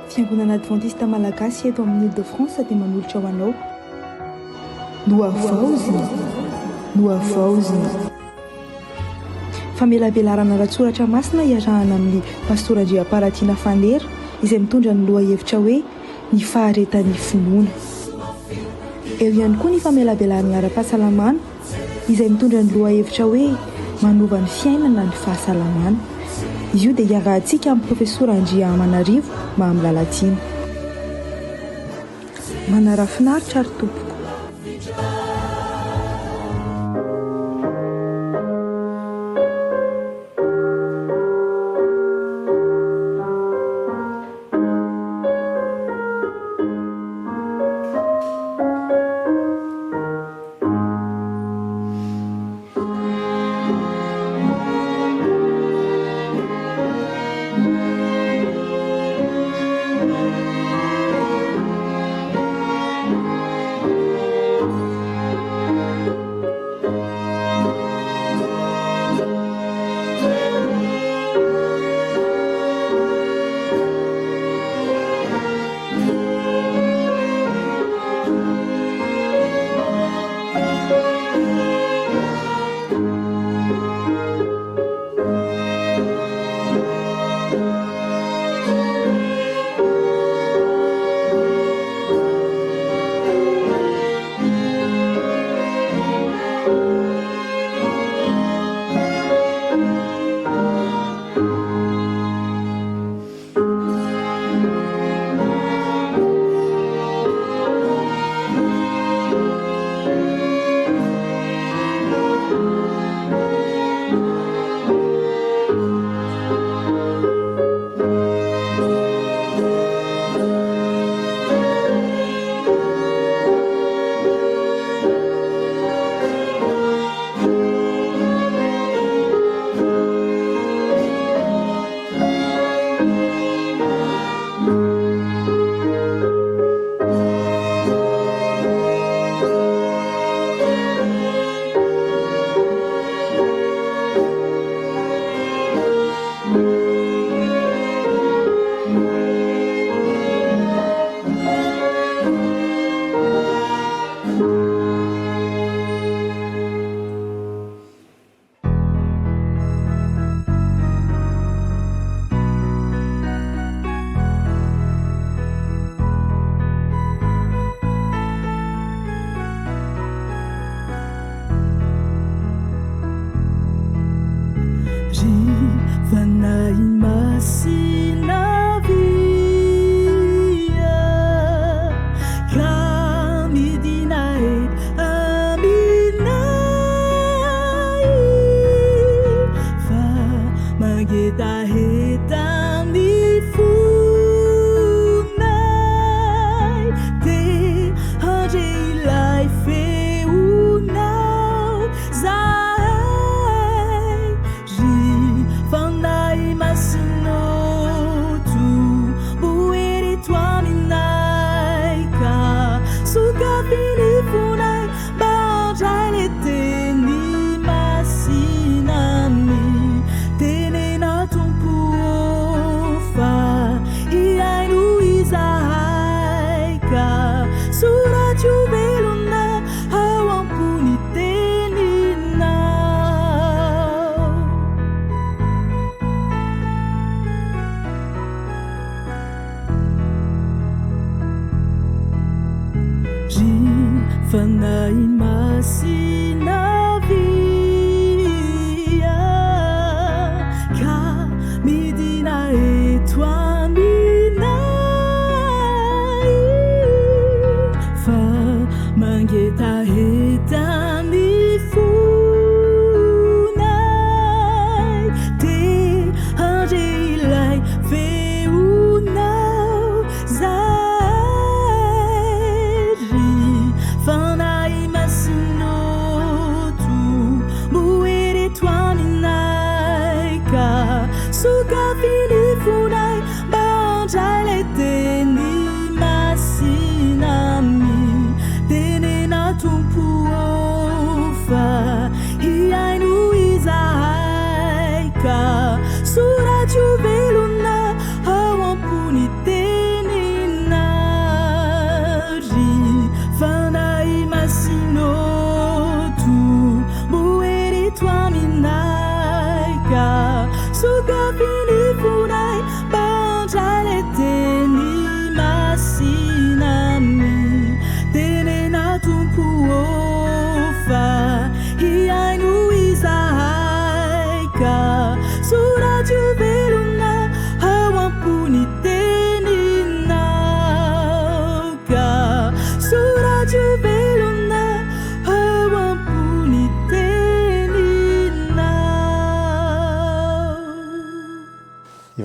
Fiangonana Adventiste Malagasy eto amin'ny Ile-de-France dia manolotra ho anao. Noavaozina. Famelabelarana ratsoratra masina iarahana amin'ny pastora Andriaparatiana Fanera izay mitondra ny lohahevitra hoe ny faharetan'ny finoana. Eo ihany koa ny famelabelarana ara-pahasalamana izay mitondra ny lohahevitra hoe manova ny fiainana ny fahasalamana. Izy io dia iarahantsika amin'ny profesora Andria Manarivo mba amin'ny lalatiana. Manara-finaritra ary tompoko. Fanai masino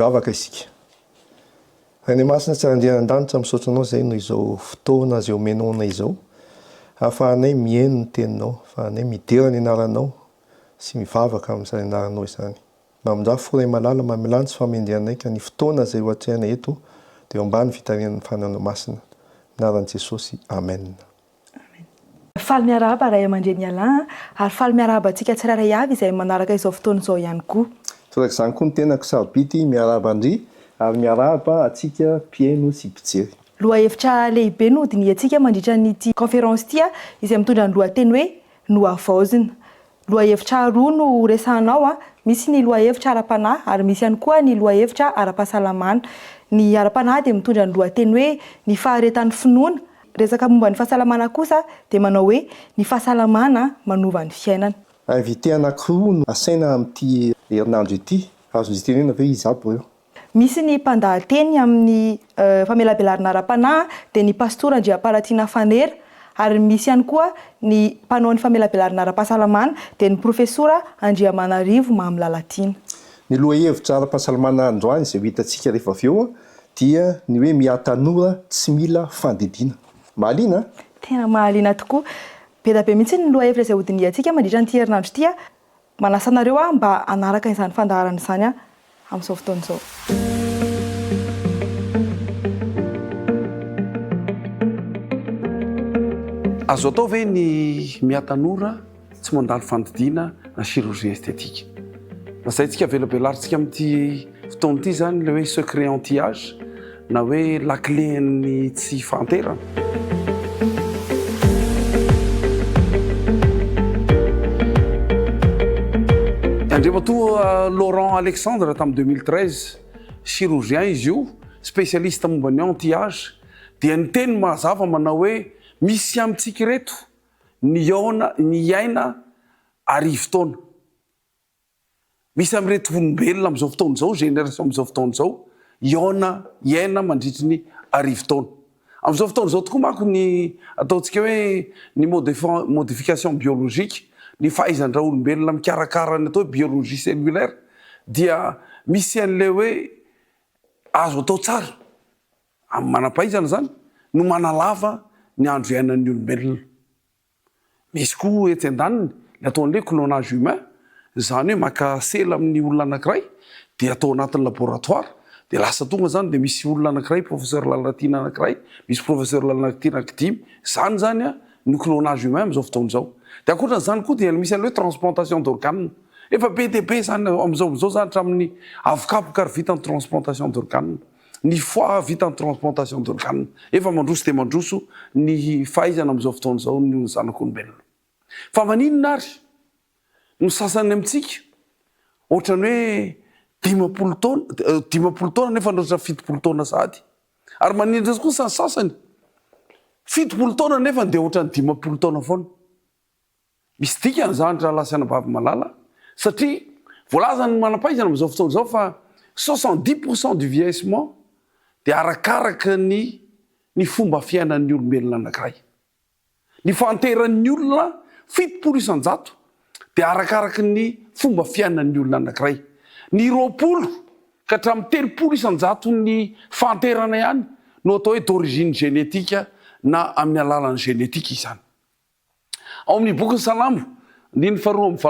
ivavaka isika. Any masina tsy andian-danitra misaotranao zay no izao fotoana zay omenona izao. Ahafahanay mieno ny teninao, ahafahanay midera ny anaranao sy mivavaka amin'izany anaranao izany. Mamonjafy foray malala mamelantsy famindianay ka ny fotoana zay ohatrehana eto dia ambany fitarian'ny fananao masina. Anaran'i Jesosy. Amen. Faly miarahaba ray aman-dreny Alain, ary faly miarahaba antsika tsirairay avy izay manaraka izao fotoana izao ihany koa. Torak' izany koa ny tenako sabity miarahaba andry ary miarahaba atsika mpiaino sy mpijery. Lohahevitra lehibe no hodiny antsika mandritra n'ity conférence ity izay mitondra ny lohateny hoe nohavaozina. Lohahevitra roa no resahanao misy ny lohahevitra ara-panahy ary misy ihany koa ny lohahevitra ara-pahasalamana. Ny ara-panahy dia mitondra ny lohateny hoe ny faharetan'ny finoana. Resaka momba ny fahasalamana kosa dia manao hoe ny fahasalamana manova ny fiainana. Invité anankiroa no asaina amin'ity herinandro ity. Azo tenena ve izy aby ireo? Misy ny mpandahateny amin'ny famelabelarana ara-panahy dia ny pastora Andriaparatiana Fanera, ary misy ihany koa ny mpanao ny famelabelarana ara-pahasalamana dia ny profesora Andriamanarivo Mamlalatiana. Ny lohahevitra ara-pahasalamana androany izay hitantsika rehefa avy eo dia ny hoe miha-tanora tsy mila fandidiana. Mahaliana? Tena mahaliana tokoa. Be da be mihitsy ny lohahevitra izay hodiny antsika mandritra n'ity herinandro ity. Manasa anareo mba anaraka izany fandaharana izany amin'izao fotoana izao. Azo atao ve ny miha-tanora tsy mandalo fandidiana na chirurgie esthétique? Masaitsika velabelarintsika amin'ity fotoana ity zany le hoe secret anti-âge na hoe la clé ny tsy fanterana. Andriamatoa Laurent Alexandre tamin'ny 2013 chirurgien izy io, spécialiste momba ny anti-âge, dia ny teny mazava manao hoe misy amintsika reto ny iaina arivo taona. Misy amin'ireto olombelona amin'izao fotoana izao, génération amin'izao fotoana izao, iaina mandritry ny arivo taona. Amin'izao fotoana izao tokoa manko ny ataontsika hoe ny modification biologique, ny fahaizandra olombelona mikarakara ny atao hoe biologie cellulaire, dia misy an'ilay hoe azo atao tsara amin'ny manam-pahaizana zany no manalava ny andro iainan'ny olombelona. Misy koa etsy an-daniny ny ataon'ilay clonage humain, zany hoe maka sela amin'ny olona anankiray dia atao anatin'ny laboratoire, dia lasa tonga zany dia misy olona anankiray, professeur Lalatiana anankiray, misy professeur Lalatiana anankidimy, zany ny clonage humain amin'izao fotoana izao. Dia ankoatran'izany koa dia misy an'ilay hoe transplantation d'organes. Efa be dia be zany amin'izao zany hatramin'ny avokapoka ary vita ny transplantation d'organes. Ny foie vita ny transplantation d'organes. Efa mandroso dia mandroso ny fahaizana amin'izao fotoana izao ny zanak'olombelona. Fa maninona ary no sasany amintsika ohatrany hoe 50 taona nefa ohatrany 70 taona sady. Ary maninona kosa ny sasany 70 taona nefa dia ohatrany 50 taona foana. Misy dikany zany raha lasa anabavy malala satria voalaza ny manam-pahaizana amin'izao fotoana izao fa 70% du vieillissement dia arakaraka ny fomba fiainan'ny olombelona anankiray. Ny fanteran'ny olona 70% isan-jato dia arakaraka ny fomba fiainan'ny olona anankiray. Ny 20 ka hatramin'ny 30 isan-jato ny fanterana ihany no atao hoe d'origine génétique na amin'ny alalan'ny génétique izany. Ao amin'ny boky ny Salamo, andiny faharoa amby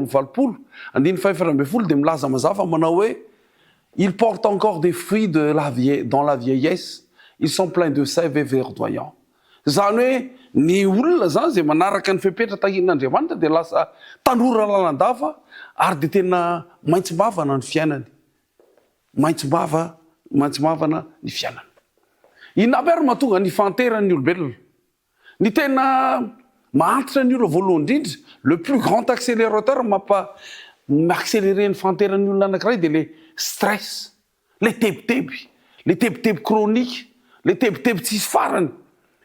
valopolo, andiny fahefatra amby folo dia milaza mazava manao hoe ils portent encore des fruits dans la vieillesse, ils sont pleins de sève et verdoyants. Zany hoe ny olona zany zay manaraka ny fepetra tahin'Andriamanitra dia lasa tanora lalandava ary dia tena maitso-bavana ny fiainany. Maitso-bavana ny fiainany. Inona aby ary mahatonga ny fanteran'ny olombelona? Ny tena mahantra ny olona voalohany indrindra, le plus grand accélérateur ma-accélérer ny fanteran'ny olona anankiray dia le stress, le tebiteby chronique, le tebiteby tsisy farany.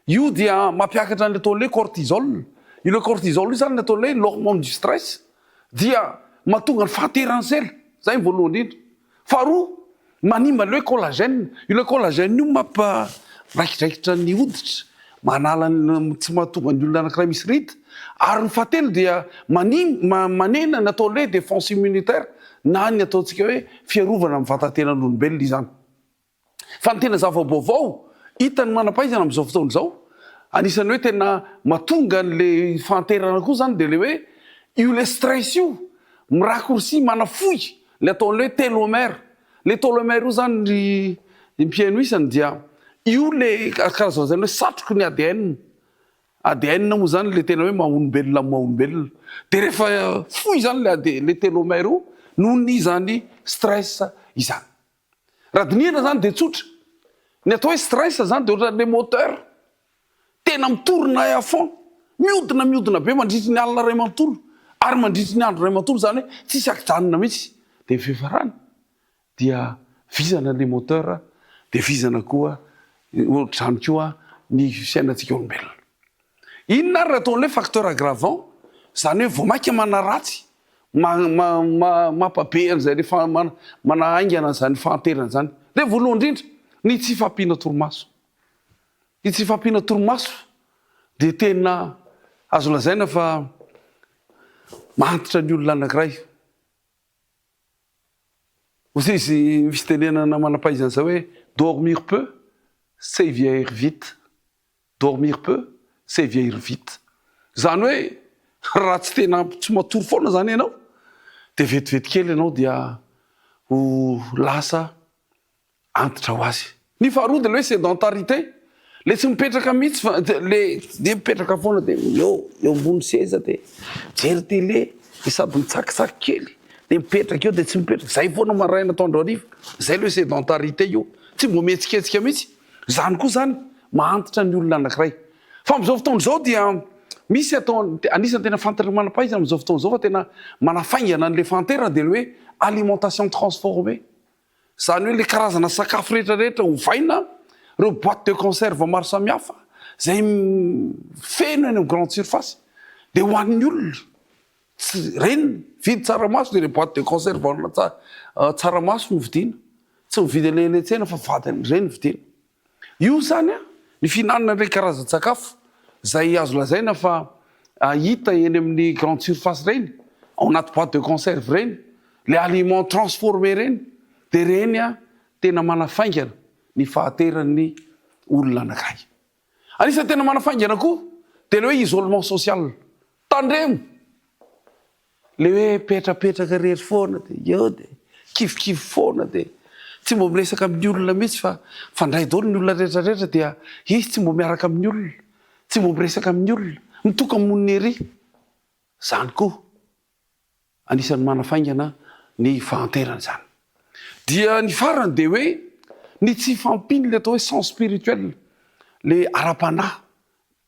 Io dia mampiakatra ny ataon'ilay cortisol. Io cortisol io zany ny ataon'ilay l'hormone du stress dia mahatonga ny fahateran'ny sela. Zay ny voalohany indrindra. Faharoa, manimba ilay hoe collagène. Io collagène io mampirakidraikitra ny hoditra, manala tsy mahatonga ny olona anankiray misy rita. Ary ny fahatelo dia manena ny ataon'ilay défense immunitaire. na ny ataontsika hoe fiarovana amin'ny vatantenan'olombelona izany. Fa ny tena zava-baovao hitany manam-pahaizana amin'izao fotoana izao, anisan'ny hoe tena mahatonga n'le fanterana koa zany dia le hoe io le stress io mirakorsi manafoy le ataon'le hoe télomère. Le télomère io zany ny mpiaino isany dia io le karazana zany hoe satroky ny ADN moa zany le tena hoe maha-olombelona amin'ny maha-olombelona. Dia rehefa foy zany le télomère io noho ny zany stress izany. Raha dinihana zany dia tsotra. Ny atao hoe stress zany dia ohatran'le moteur tena mitorona à fond, miodina be mandritry ny alina ray manontolo ary mandritry ny andro ray manontolo zany hoe tsisy akijanona mihitsy. Dia fifarana dia vizana le moteur dia vizana koa ohatr'izany koa ny fiainantsika olombelona. Inona ary ataon'le facteur aggravant zany hoe vao maika manaratsy mampabe an'izay le manahaingana zany fahanterana zany. Dia voalohany indrindra ny tsy fampiana torimaso. Ny tsy fampiana torimaso dia tena azo lazaina fa mahantitra ny olona anankiray. Aussi izy fitenenana manam-pahaizana zao hoe dormir peu c'est vieillir vite. Dormir peu c'est vieillir vite. Zany hoe raha tsy tena tsy matory foana zany ianao dia vetivety kely ianao dia ho lasa antitra ho azy. Ny faharoa dia le hoe sédentarité, le tsy mipetraka mihitsy fa le mipetraka foana dia eo ambony seza dia mijery télé dia sady mitsakitsaky kely dia mipetraka eo dia tsy mipetraka zay foana maraina ataondro hariva. Zay le hoe sédentarité io tsy mbo mihetsiketsika mihitsy. Zany koa zany mahantitra ny olona anankiray. Fa amin'izao fotoana izao dia misy atao anisan'ny tena fantatra manam-pahaizana amin'izao fotoana izao fa tena manafaingana an'le fanterana dia le hoe alimentation transformée. Zany hoe le karazana sakafo rehetrarehetra hovaina, ireo boîte de conserve maro samihafa zay feno eny amin'ny grande surface dia ho an'ny olona reny vidy tsaramaso dia le boîte de conserve tsaramaso no vidiana, tsy mividy eny an-tsena fa vadiny reny vidiana. Io zany ny fihinanana ireny karazan-tsakafo zay azo lazaina fa hita eny amin'ny grande surface reny ao anaty boîte de conserve reny, le aliment transformé reny dia reny tena manafaingana ny fahateran'ny olona anankiray. Anisan'ny tena manafaingana koa dia le hoe isolement social. Tandremo le hoe petrapetraka rery foana dia eo dia kifikify foana dia tsy mbo miresaka amin'ny olona mihitsy fa fandray daoly ny olona rehetrarehetra dia izy tsy mbo miaraka amin'ny olona, tsy mbo miresaka amin'ny olona, mitoka amin'ny ery. Zany koa anisan'ny manafaingana ny fahanterana zany. Dia ny farany dia hoe ny tsy fampiny le atao hoe sens spirituel, le ara-panahy.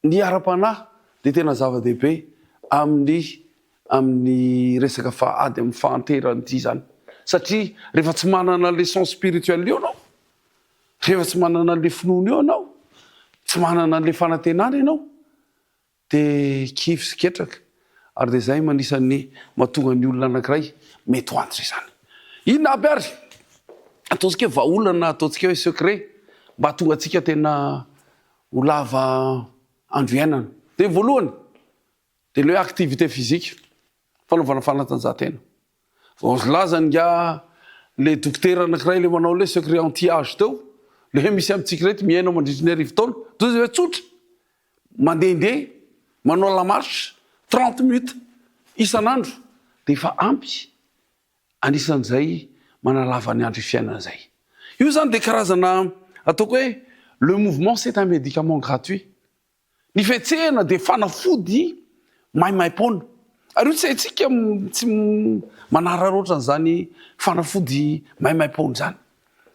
Ny ara-panahy dia tena zava-dehibe amin'ny resaka ady amin'ny fahanterana ity zany. Satria rehefa tsy manana le sens spirituel io anao, rehefa tsy manana le finoana io anao, tsy manana le fanantenana ianao dia kify sy ketraka. Ary dia zay manisan'ny mahatonga ny olona anankiray mety ho antitra izany. Inona aby ary ataontsika hoe vahaolana, ataontsika hoe secret mba hahatonga antsika tena ho lava andro iainana. Dia voalohany dia le hoe activité physique, fanaovana fanatanjahantena. Vao lazany le dokotera anankiray le manao le secret anti-âge teo, le hoe misy amintsika reto miaina mandritry ny arivo taona, toy izay hoe tsotra mandehandeha manao la marche 30 minutes isan'andro dia efa ampy anisan'izay manalava ny andro fiainana izay. Io zany dia karazana ataoko hoe le mouvement c'est un médicament gratuit. Ny fihetsehana dia fanafody maimaim-poana. Ary io tsy haintsika tsy manararaotra an'izany fanafody maimaim-poana zany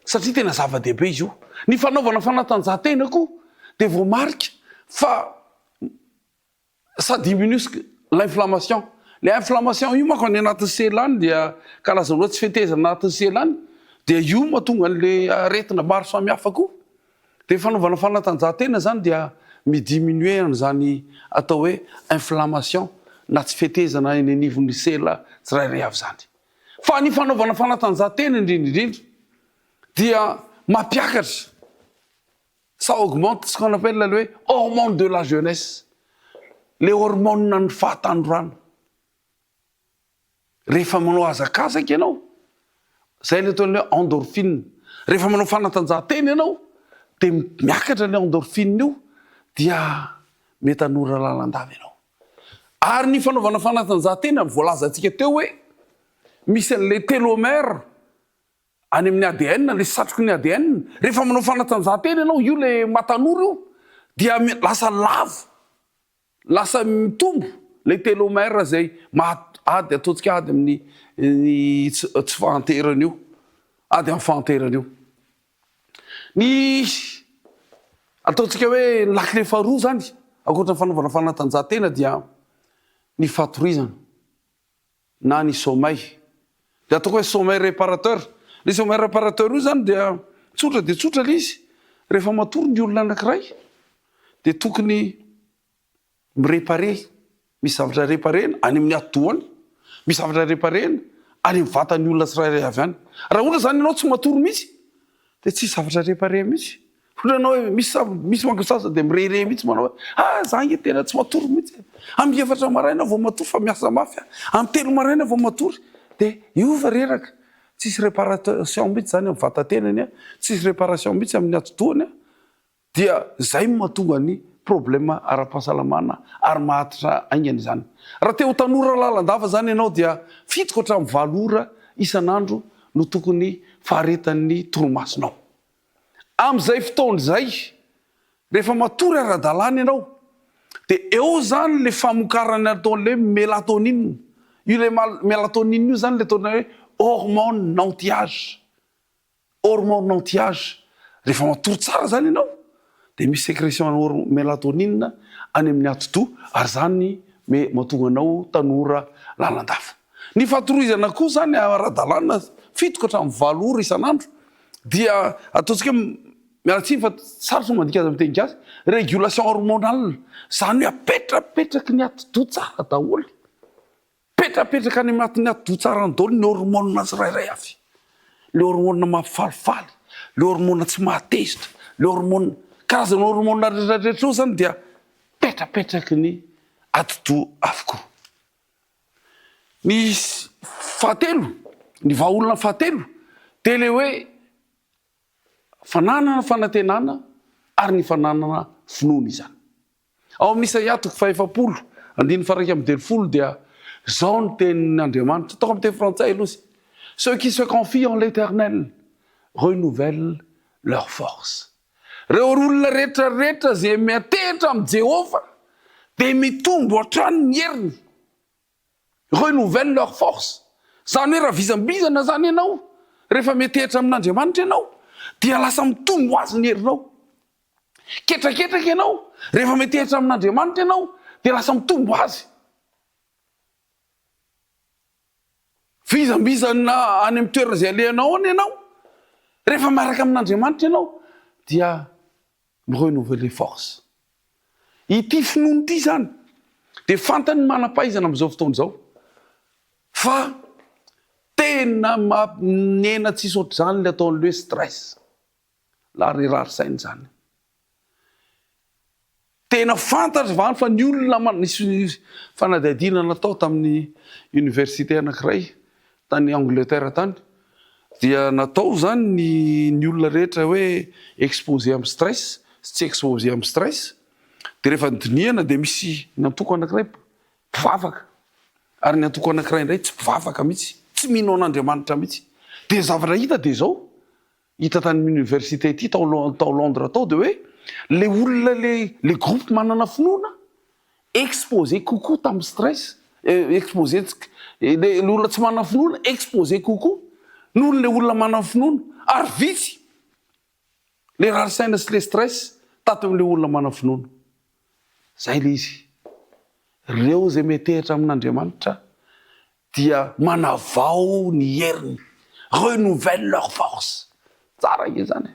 satria tena zava-dehibe izy io. Ny fanaovana fanatanjahantena koa dia voamarika fa ça diminue l'inflammation. Le inflammation io manko any anatin'ny selany dia karazana hoe tsy fetezana anatin'ny selany dia io mahatonga an'le aretina maro samihafa koa. Dia fanaovana fanatanjahantena zany dia midiminuer an'izany atao hoe inflammation na tsy fetezana eny anivon'ny sela tsirairay avy zany. Fa ny fanaovana fanatanjahantena indrindraindrindra dia mampiakatra, ça augmente ce qu'on appelle le hoe hormone de la jeunesse, le hormone ny fahatandrorana. Rehefa manao hazakazaka ianao zay le ataon'le endorphine. Rehefa manao fanatanjahantena ianao de miakatra le endorphine io dia mety hanora lalandava ianao. Ary ny fanaovana fanatanjahantena voalazantsika teo hoe misy an'le télomère any amin'ny ADN, le satroky ny ADN. Rehefa manao fanatanjahantena ianao io le matanora io dia lasa lavo, lasa mitombo le télomère zay ady ataontsika ady amin'ny tsy fahanterana io, ady amin'ny fahanterana io. Ny ataontsika hoe lakile faharoa zany akoatra ny fanaovana fanatanjahantena dia ny fatorizana na ny sommeil. De ataoko hoe sommeil réparateur. Le sommeil réparateur io zany dia tsotra le izy. Rehefa matory ny olona anankiray de tokony mireparer, misy zavatra reparena any amin'ny atodoany, misy zavatra reparena any amin'ny vatan'ny olona tsirairay avy any. Raha ohatra zany ianao tsy matory mihitsy de tsy zavatra repare mihitsy. Ohatranao hoe misy mankosasa de mirere mihitsy manao hoe zany tena tsy matory mihitsy. Amin'ny 7 maraina vao matory fa miasa mafy. Amin'ny 3 maraina vao matory de io fa reraka. Tsisy réparation mihitsy zany amin'ny vatantenany, tsisy réparation mihitsy amin'ny atodoany. Dia zay mahatonga ny problème ara-pahasalamana ary mahatitra aingana izany. Raha te ho tanora lalandava zany ianao dia fitoko hatramin'ny 7 ora isan'andro no tokony faharetan'ny toromasonao. Amin'izay fotoana izay rehefa matory ara-dalàna ianao de eo zany le famokarana ataon'le mélatonine. Io le mélatonine io zany le ataona hoe hormone d'anti-âge. Hormone d'anti-âge. Rehefa matory tsara zany ianao de misy sécrétion mélatonine any amin'ny atodo ary zany mahatonga anao tanora lalandava. Ny fatorizana koa zany ara-dalàna fitoko hatramin'ny 7 ora isan'andro dia ataontsika mialatsiny fa sarotra mandika azy amin'ny teny gasy, régulation hormonale. Zany hoe apetrapetraky ny atodo tsara daholo. Petrapetraka any amin'ny atodo tsara daholo ny hormone tsirairay avy. Le hormone mampifalifaly, le hormone tsy mahatezitra, le hormone karazana hormone rehetrarehetra io zany dia petrapetraky ny atodo avokoa. Ny fahatelo, ny vahaolona fahatelo de le hoe fananana fanantenana ary ny fananana finoana izany. Ao amin'ny Isaia 7:1-9 dia zao ny tenin'Andriamanitra, ataoko amin'ny teny frantsay aloha izy. Ceux qui se confient en l'Éternel renouvellent leur force. Reo olona rehetrarehetra zay miatehitra amin'ny Jehova de mitombo hatrany ny heriny. Renouvellent leur force. Zany hoe raha vizambizana zany ianao rehefa miatehitra amin'Andriamanitra ianao dia lasa mitombo azy ny herinao. Ketraketraka ianao rehefa miatehitra amin'Andriamanitra ianao dia lasa mitombo azy. Vizambizana any amin'ny toerana izay alehanao any ianao rehefa miaraka amin'Andriamanitra ianao dia renouveler force. Ity finoana ity zany de fantany manam-pahaizana amin'izao fotoana izao fa tena mampinena tsisy ohatr'izany le ataon'le stress, la rerarisaina zany. Tena fantatra vany fa ny olona nisy fanadihadiana natao tamin'ny université anankiray tany Angleterre tany dia natao zany ny olona rehetra hoe exposé amin'ny stress, tsy exposé amin'ny stress. De rehefa dinihana de misy nantoko anankiray mpivavaka ary ny antoko anankiray indray tsy mpivavaka mihitsy, tsy mino an'Andriamanitra mihitsy. De zavatra hita de zao hita tany université ity tao Londres tao de hoe le olona le groupe manana finoana exposé kokoa tamin'ny stress, exposé le olona tsy manana finoana exposé kokoa noho le olona manana finoana ary vitsy le rarisaina sy le stress tato amin'le olona manana finoana. Zay le izy. Reo zay metehitra amin'Andriamanitra dia manavao ny heriny, renouvelle leur force. Tsara io zany.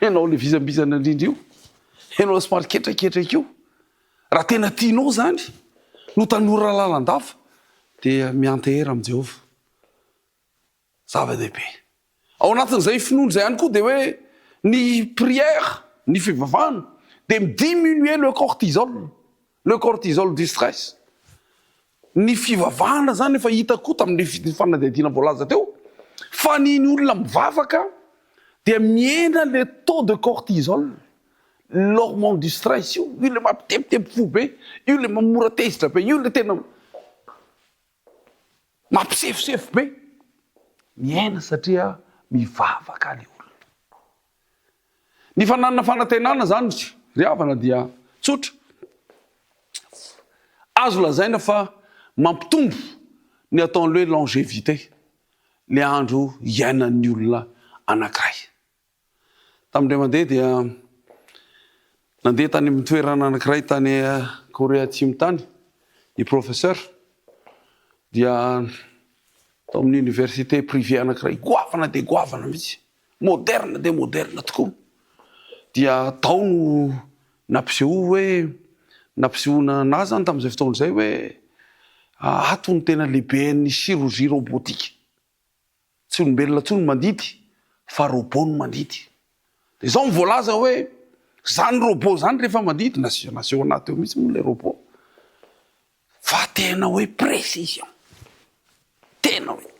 Ianao le vizambizana indrindra io, ianao somary ketraketraka io, raha tena tianao zany no tanora lalandava dia miantehery amin'ny Jehova. Zava-dehibe. Ao anatin'izay finoana zay ihany koa de hoe ny prière, ny fivavahana de diminuer le cortisol du stress. Ny fivavahana zany efa hita koa tamin'ny fanadihadiana voalaza teo fa niny olona mivavaka dia miena le taux de cortisol, l'hormone du stress io le mampitepitepy fo be, io le mamora tezitra be, io le tena mampisefosefo be, miaina satria mivavaka le olona. Ny fananana fanantenana zany ry havana dia tsotra, azo lazaina fa mampitombo ny ataon'le hoe longévité, le andro iainan'ny olona anankiray. Tamindray mandeha dia nandeha tany amin'ny toerana anankiray tany Korea Atsimo tany, ny professeur dia tao amin'ny université privé anankiray goavana de goavana mihitsy, moderne de moderne tokoa. Dia tao no nampiseho hoe nampisehoana anazy zany tamin'izay fotoana izay hoe ato ny tena lehiben'ny chirurgie robotique. Tsy olombelona tsony mandidy fa robot no mandidy. De zao mivoalaza hoe zany robot zany rehefa mandidy naseho anaty eo mihitsy moa le robot. Fa tena hoe précision. Tena hoe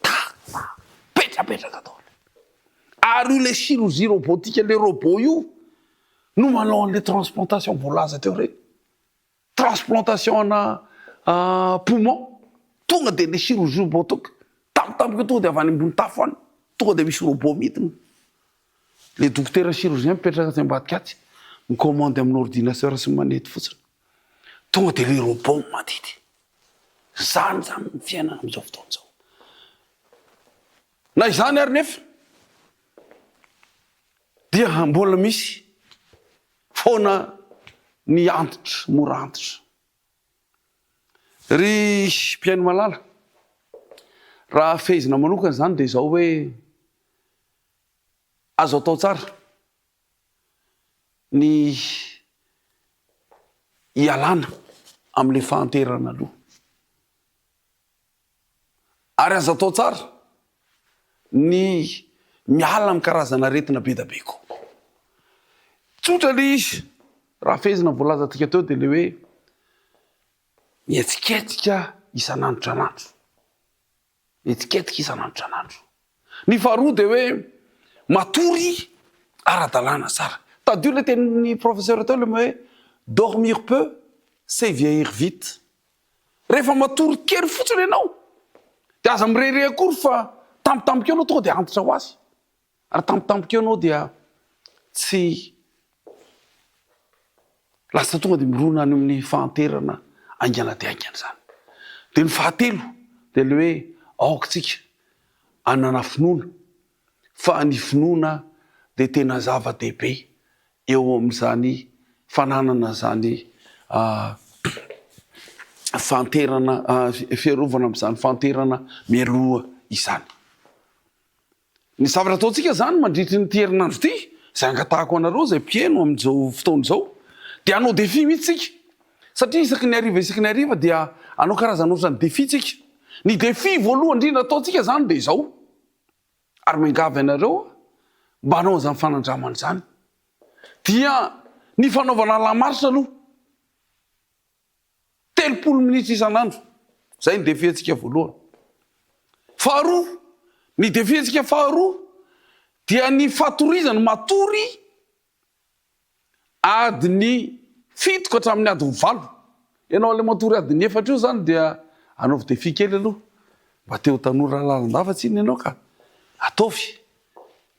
petrapetraka tao. Ary io le chirurgie robotique le robot io no manao an'le transplantation voalaza teo reny. Transplantation ana poumon, tonga de le chirurgie robotique tampotampoka tonga de avy any ambony tafo any, tonga de misy robot mitiny. Le docteur chirurgien mipetraka ty ambadika aty, micommande amin'ny ordinateur sy manety fotsiny. Tonga de le robot mandidy. Zany ny fiainana am'izao fotoana zao. Na izany ary nefa dia mbola misy foana ny antitra, mora antitra. Ry mpiaino malala, raha fehezina manokana zany de zao hoe azo atao tsara ny ialana am'le fahanterana aloha. Ary azo atao tsara ny miala amin'ny karazana aretina be da be koa. Tsotra le izy, raha fehezina voalaza tika teo de le hoe mietsiketika isan'andro tranandro. Mietsiketika isan'andro tranandro. Ny faharoa de hoe matory ara-dalàna tsara. Tadio le tenin'ny professeur teo le hoe dormir peu, c'est vieillir vite. Rehefa matory kely fotsiny ianao, de aza mirere akory fa tampotampoka anao tonga de antitra ho azy. Ary tampotampoka anao dia tsy lasa tonga de mirona any amin'ny fahanterana aingana de aingana zany. De ny fahatelo de le hoe aokatsika anana finoana, fa ny finoana de tena zava-dehibe eo amin'izany fananana zany fahanterana, fiarovana amin'izany fahanterana mialoha izany. Ny zavatra ataontsika zany mandritry ny herinandro ty, zay angatahako anareo zay mpieno amin'izao fotoana izao, de anao défi mihitsy tsika. Satria isaky ny hariva dia anao karazana ohatrany défi tsika. Ny défi voalohany indrindra ataontsika zany de zao. Ary miangavy anareo mba hanao zany fanandramana zany. Dia ny fanaovana lamaritra aloha 30 minitra isan'andro. Zay ny défi antsika voalohany. Faharoa, ny défi antsika faharoa dia ny fatorizana matory adiny 7 ka hatramin'ny adiny 8. Ianao le matory adiny 4 io zany dia anaovy défi kely aloha. Mba teo tanora lalandava tsiny ianao ka ataovy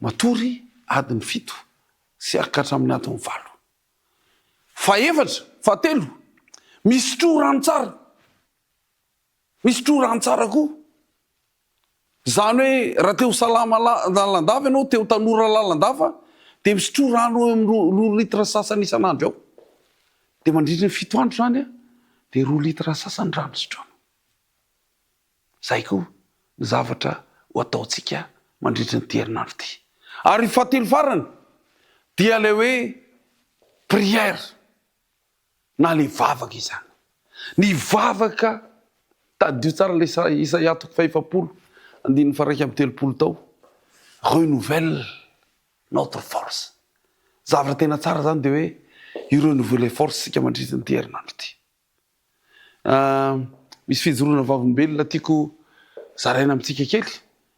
matory adiny 7 sy ka hatramin'ny adiny 8. Faefatra, fahatelo, misotro rano tsara. Misotro rano tsara koa. Zany hoe raha teo salama lalandava ianao, teo tanora lalandava, de misotro rano amin'ny 2 litra sasany isan'andro eo. De mandritra ny 7 andro zany de 2 litra sasany rano sotroana. Zay koa ny zavatra ho ataontsika mandritra ny herinandro ty. Ary fahatelo farany dia le hoe prière na le vavaka izany. Ny vavaka tadio tsara le Isaia 7:1 tao. Renouvelle notre force. Zavatra tena tsara zany de hoe i-renouveler force sika mandritra ny herinandro ty. Misy fijoroana vavolombelona tiako zaraina amintsika kely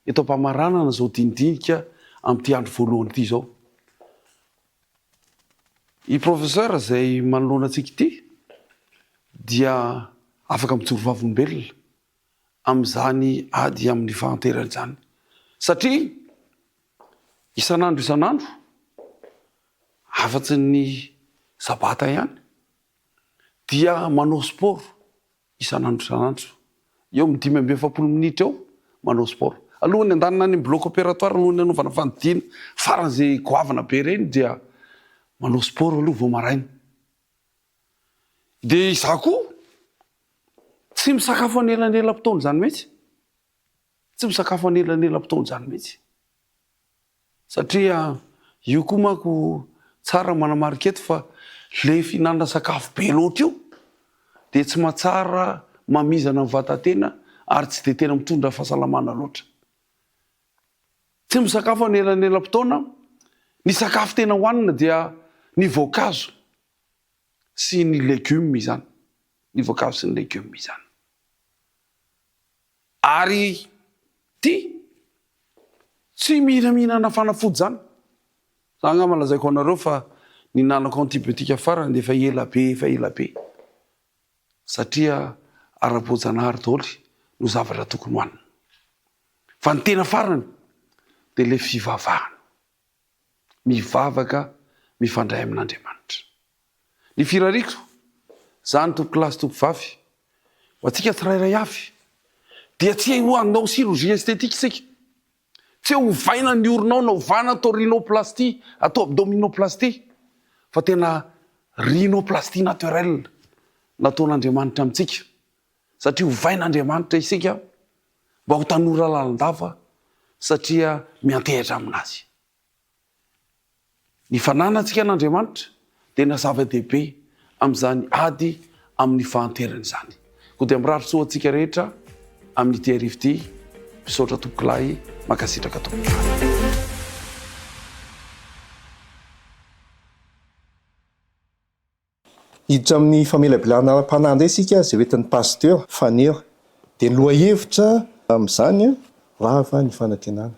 eto mpamaranana zao dindinika amin'ity andro voalohany ity zao. I professeur zay manoloana antsika ity dia afaka mijoro vavolombelona amin'izany ady amin'ny fahanterana izany. Satria isan'andro afatsy ny sabata ihany dia manao sport isan'andro. Eo amin'ny 5-7 minitra eo manao sport. Alohany andanina any bloc opératoire alohany anaovana fandidiana faran'izay goavana be reny dia manao sport aloha vao maraina. Dia izaho koa tsy misakafo anelanelam-potoana izany mihitsy. Tsy misakafo anelanelam-potoana izany mihitsy. Satria io koa manko tsara manamarika eto fa le fihinanana sakafo be loatra io dia tsy mahatsara mamizana amin'ny vatatena ary tsy dia tena mitondra fahasalamana loatra. Tsy misakafo anelanelam-potoana, ny sakafo tena hohanina dia ny voankazo sy ny légumes izany. Ny voankazo sy ny légumes izany. Ary tsy mihinana fanafody zany. Za angamba lazaiko anareo fa ninanako antibiotika farany dia efa ela be. Satria ara-boajanahary daholo no zavatra tokony hohanina. Fa ny tena farany dia le fivavahana. Mivavaka, mifandray amin'Andriamanitra. Ny firariko, zany tompo lasy tompo vavy, ho antsika tsirairay avy, dia tsy hoanao chirurgie esthétique isika. Tsy hovaina ny oronao na hovana atao rhinoplastie, atao abdominoplastie, fa tena rhinoplastie naturelle nataon'Andriamanitra amintsika. Satria hovain'Andriamanitra isika mba ho tanora lalandava satria miantehatra aminazy. Ny fananantsika an'Andriamanitra dia na zava-dehibe amin'izany ady amin'ny fahanterana izany. Koa dia mirary soa antsika rehetra amin'ity arivo ity, misaotra tompokilay, mankasitraka tompokilay. Hiditra amin'ny famelabelarana mpanandry isika zay hoentin'ny pasteur fanera dia lohahevitra amin'izany rava ny fanantenana.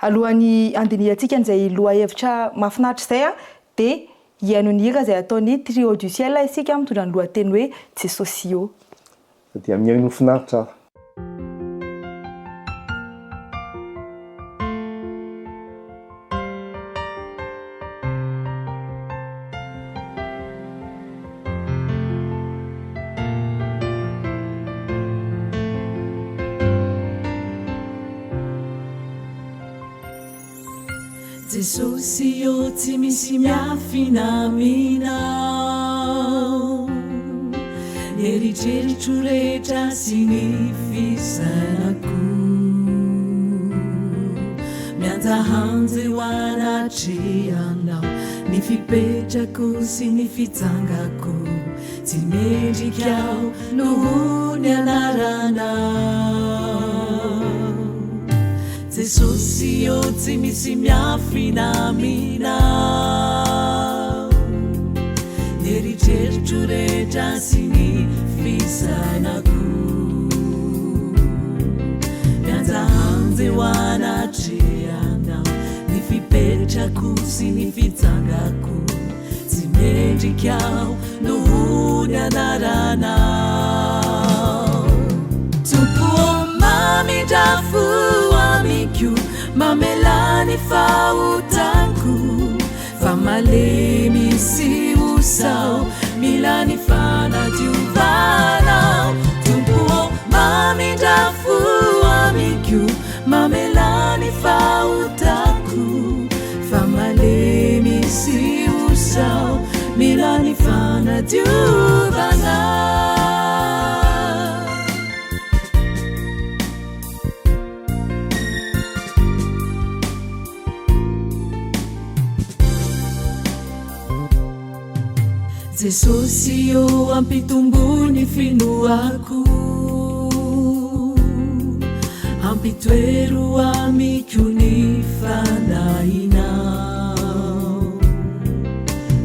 Alohan'ny andiniantsika an'izay lohahevitra mahafinaritra izay dia hiaino ny hira izay ataony Trio du Ciel isika mitondra ny lohateny hoe Jesosio. Dia miaino finaritra. Jesosio tsy misy miafinamina eritreritro rehetra sy ny fisanako mianjahanjy ho anatrehanao ny fipetrako sy ny fitsangako tsy mendrikao noho ny anaranao. Jesosio tsy misy miafinamina eritreritro rehetra sy ny fisanako mianjahanjy ho anatrehanao ny fipetrako sy ny fitsangako tsy mendrikao noho ny anaranao. Tompo mamindrafo amiko mamelany fahotanko fa malemy sy usao milany fanadiovanao. Tompo mamindrafo amiko mamelany fahotanko fa malemy sy usao milany fanadiovanao. Jesosio ampitumbuni finoako ampitoero amiko ny fanahinao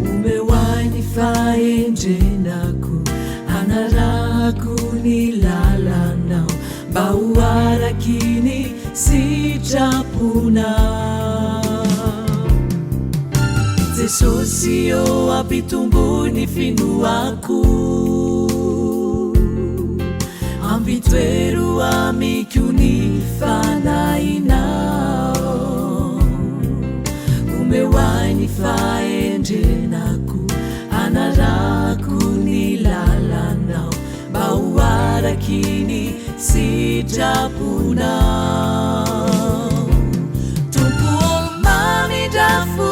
omehoay ny fahendrenako anarako ny lalanao mba ho araky ny sitrapona. Jesosy eo ampitombony finoako, ampitoero amiko ny fanahinao, omehoany fahendrenako, anarako ny lalanao, mba ho araky ny sitraponao. Tompo mamindrafo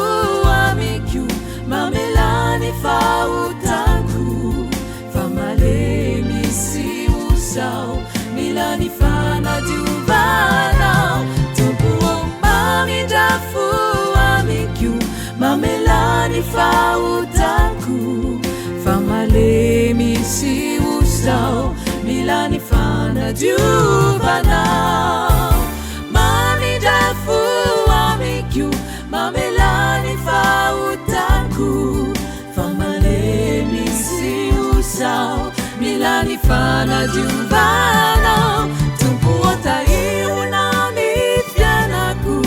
amiko, mamelany fahotako, fa malemy sy osao, milany fanadiovanao. Tompo mamindrafo amiko, mamelany fahotako, fa malemy sy osao, milany fanadiovanao. Mamindrafo amiko, mamelany fahotako, fa malemy sy osao, milany fanadiovanao. Tompo tahihona ny fianako,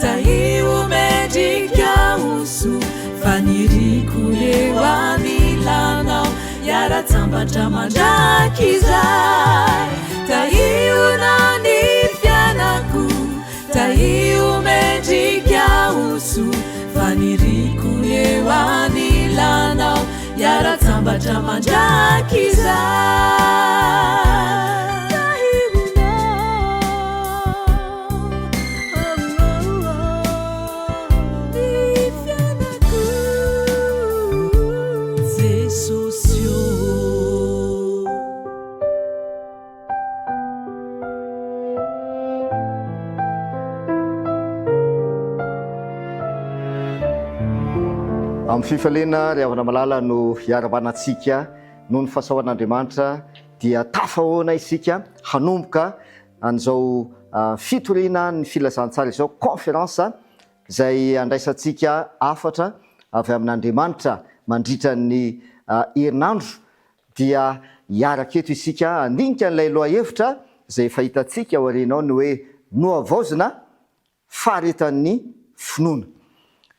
tahio mendrika oso, fa niriko eo anilanao, iara-tsambatra mandraky izay. Tahihona ny fianako, tahio mendrika oso, fa niriko eo anilanao, iara-tsambatra mandraky izay. Amin'ny fifalena ry havana malala no hiara-manatsika noho ny fahasahoan'Andriamanitra dia tafahoana isika hanomboka an'izao fitoriana ny filazantsara izao conférence izay andraisantsika afatra avy amin'Andriamanitra mandritra ny herinandro. Dia hiaraka eto isika andinika n'ilay loha-hevitra izay fahitantsika ao aorianao ny hoe nohavaozina faharetan'ny finoana.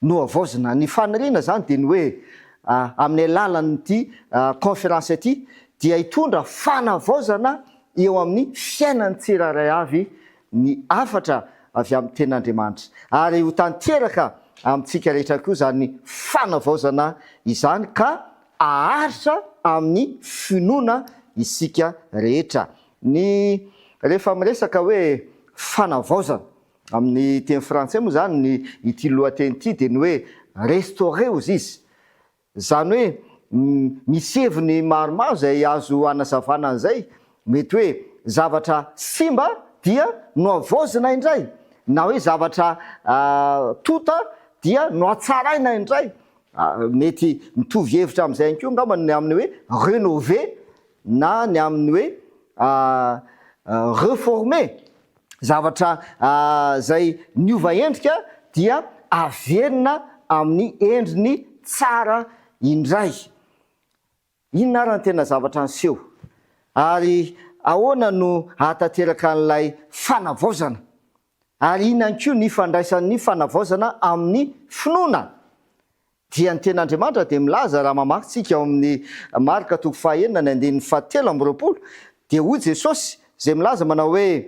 Nohavaozina ny faniriana zany dia ny hoe amin'ny alalan'ity conférence ity dia hitondra fanavaozana eo amin'ny fiainan'ny tsirairay avy ny afatra avy amin'ny ten'Andriamanitra, ary ho tanteraka amintsika rehetra koa zany fanavaozana izany ka aharitra amin'ny finoana isika rehetra. Ny rehefa miresaka hoe fanavaozana amin'ny teny frantsay moa zany ny ity lohateny ity dia ny hoe restaurer ozy izy, zany hoe misy heviny maromaro izay azo anazavana an'izay. Mety hoe zavatra simba dia nohavaozina indray, na hoe zavatra tota dia nohatsaraina indray. Mety mitovy hevitra amin'izay ihany koa angamba ny amin'ny hoe rénover na ny amin'ny hoe réformer. Zavatra zay niova endrika dia averina amin'ny endriny tsara indray. Inona ary ny tena zavatra niseho, ary ahoana no hatateraka an'ilay fanavaozana, ary inona koa ny fandraisan'ny fanavaozana amin'ny finoana. Dia ny ten'Andriamanitra dia milaza raha mamakintsika ao amin'ny Marka 9:7-20 dia hoy Jesosy izay milaza manao hoe